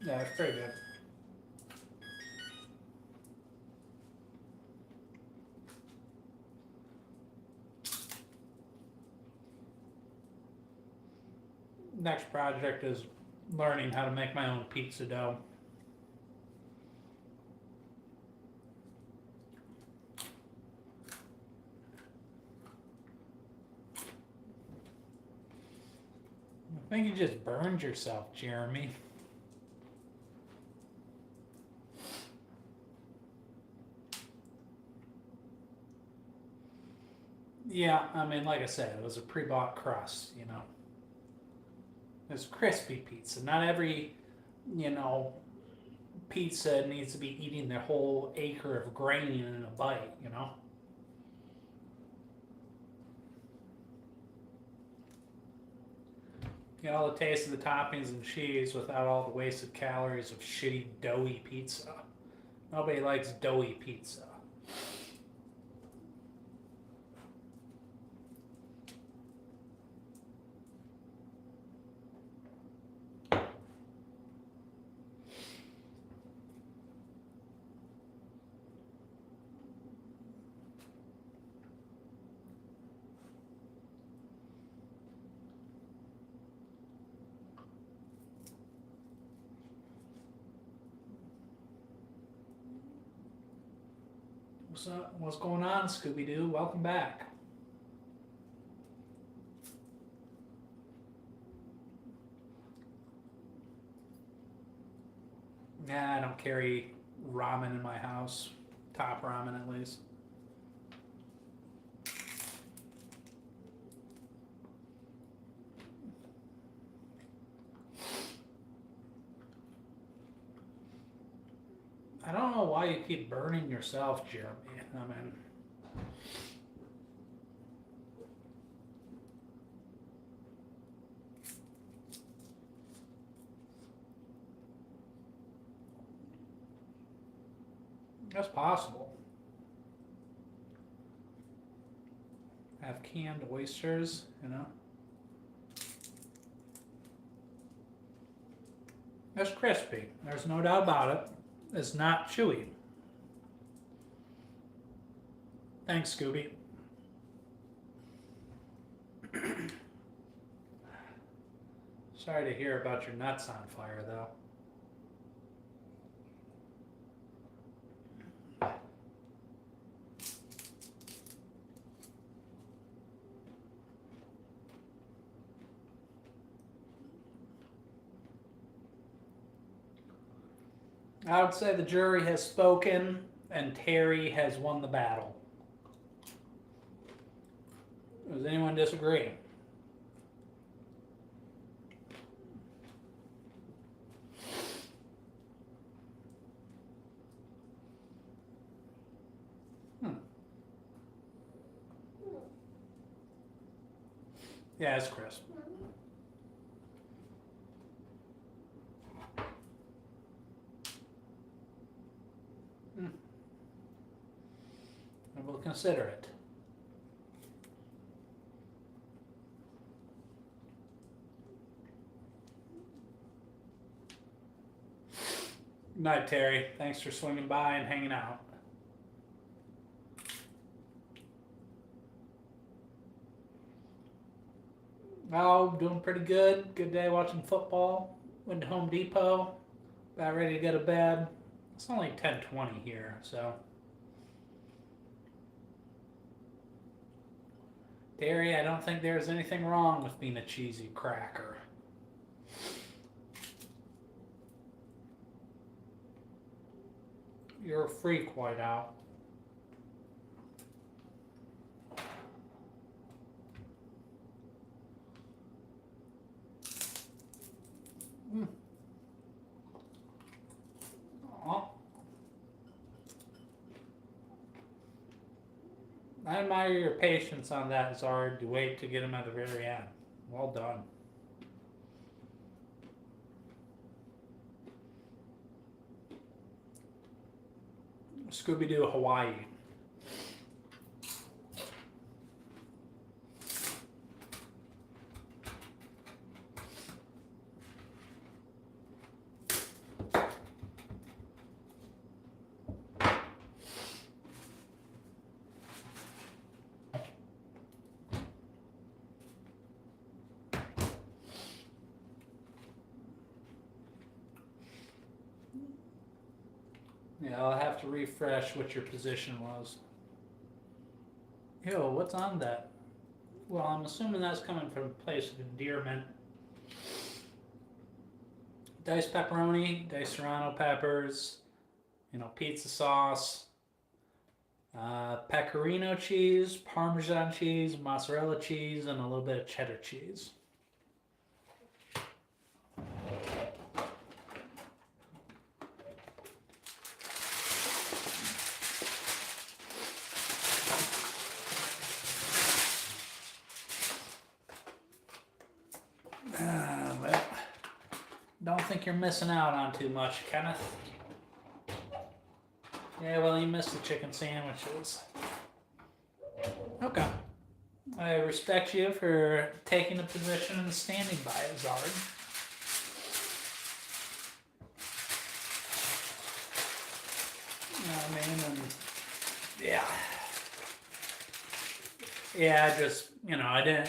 Yeah, it's pretty good. Next project is learning how to make my own pizza dough. I think you just burned yourself, Jeremy. Yeah, I mean, like I said, it was a pre-bought crust, you know. It's crispy pizza. Not every, you know, pizza needs to be eating the whole acre of grain in a bite, you know. Get all the taste of the toppings and cheese without all the wasted calories of shitty doughy pizza. Nobody likes doughy pizza. What's going on, Scooby-Doo? Welcome back. Nah, I don't carry ramen in my house. Top ramen, at least. I don't know why you keep burning yourself, Jeremy. I mean, That's possible. Have canned oysters, you know. It's crispy. There's no doubt about it. It's not chewy. Thanks, Scooby. Sorry to hear about your nuts on fire, though. I would say the jury has spoken and Terry has won the battle. Does anyone disagree? Yeah, it's crisp. I will consider it. Night, Terry. Thanks for swinging by and hanging out. Oh, doing pretty good. Good day watching football. Went to Home Depot. About ready to go to bed. It's only 10:20 here, so. Terry, I don't think there's anything wrong with being a cheesy cracker. You're a freak, Whiteout. I admire your patience on that, Zard, to wait to get him at the very end. Well done. Scooby-Doo Hawaii. Yeah, I'll have to refresh what your position was. Yo, what's on that? Well, I'm assuming that's coming from a place of endearment. Diced pepperoni, diced serrano peppers, pizza sauce, pecorino cheese, Parmesan cheese, mozzarella cheese, and a little bit of cheddar cheese. Well, don't think you're missing out on too much, Kenneth. Yeah, well, you missed the chicken sandwiches. Okay. I respect you for taking a position and standing by it, Zard. You know what I mean? And yeah. Yeah,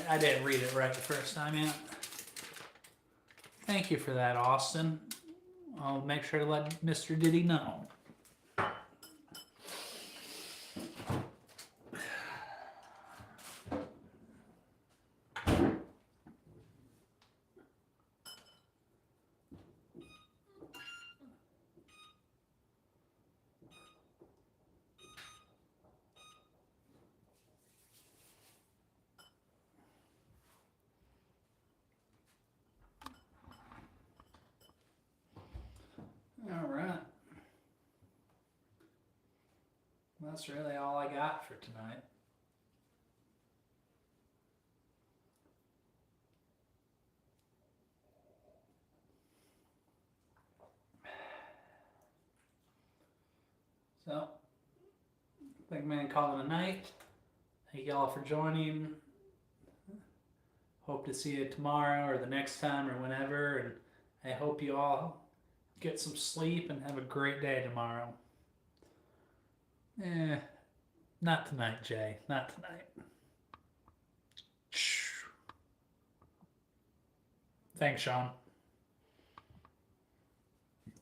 I didn't read it right the first time yet. Thank you for that, Austin. I'll make sure to let Mr. Diddy know. All right. That's really all I got for tonight. So, big man calling a night. Thank y'all for joining. Hope to see you tomorrow or the next time or whenever. And I hope you all get some sleep and have a great day tomorrow. Not tonight, Jay. Not tonight. Thanks, Sean.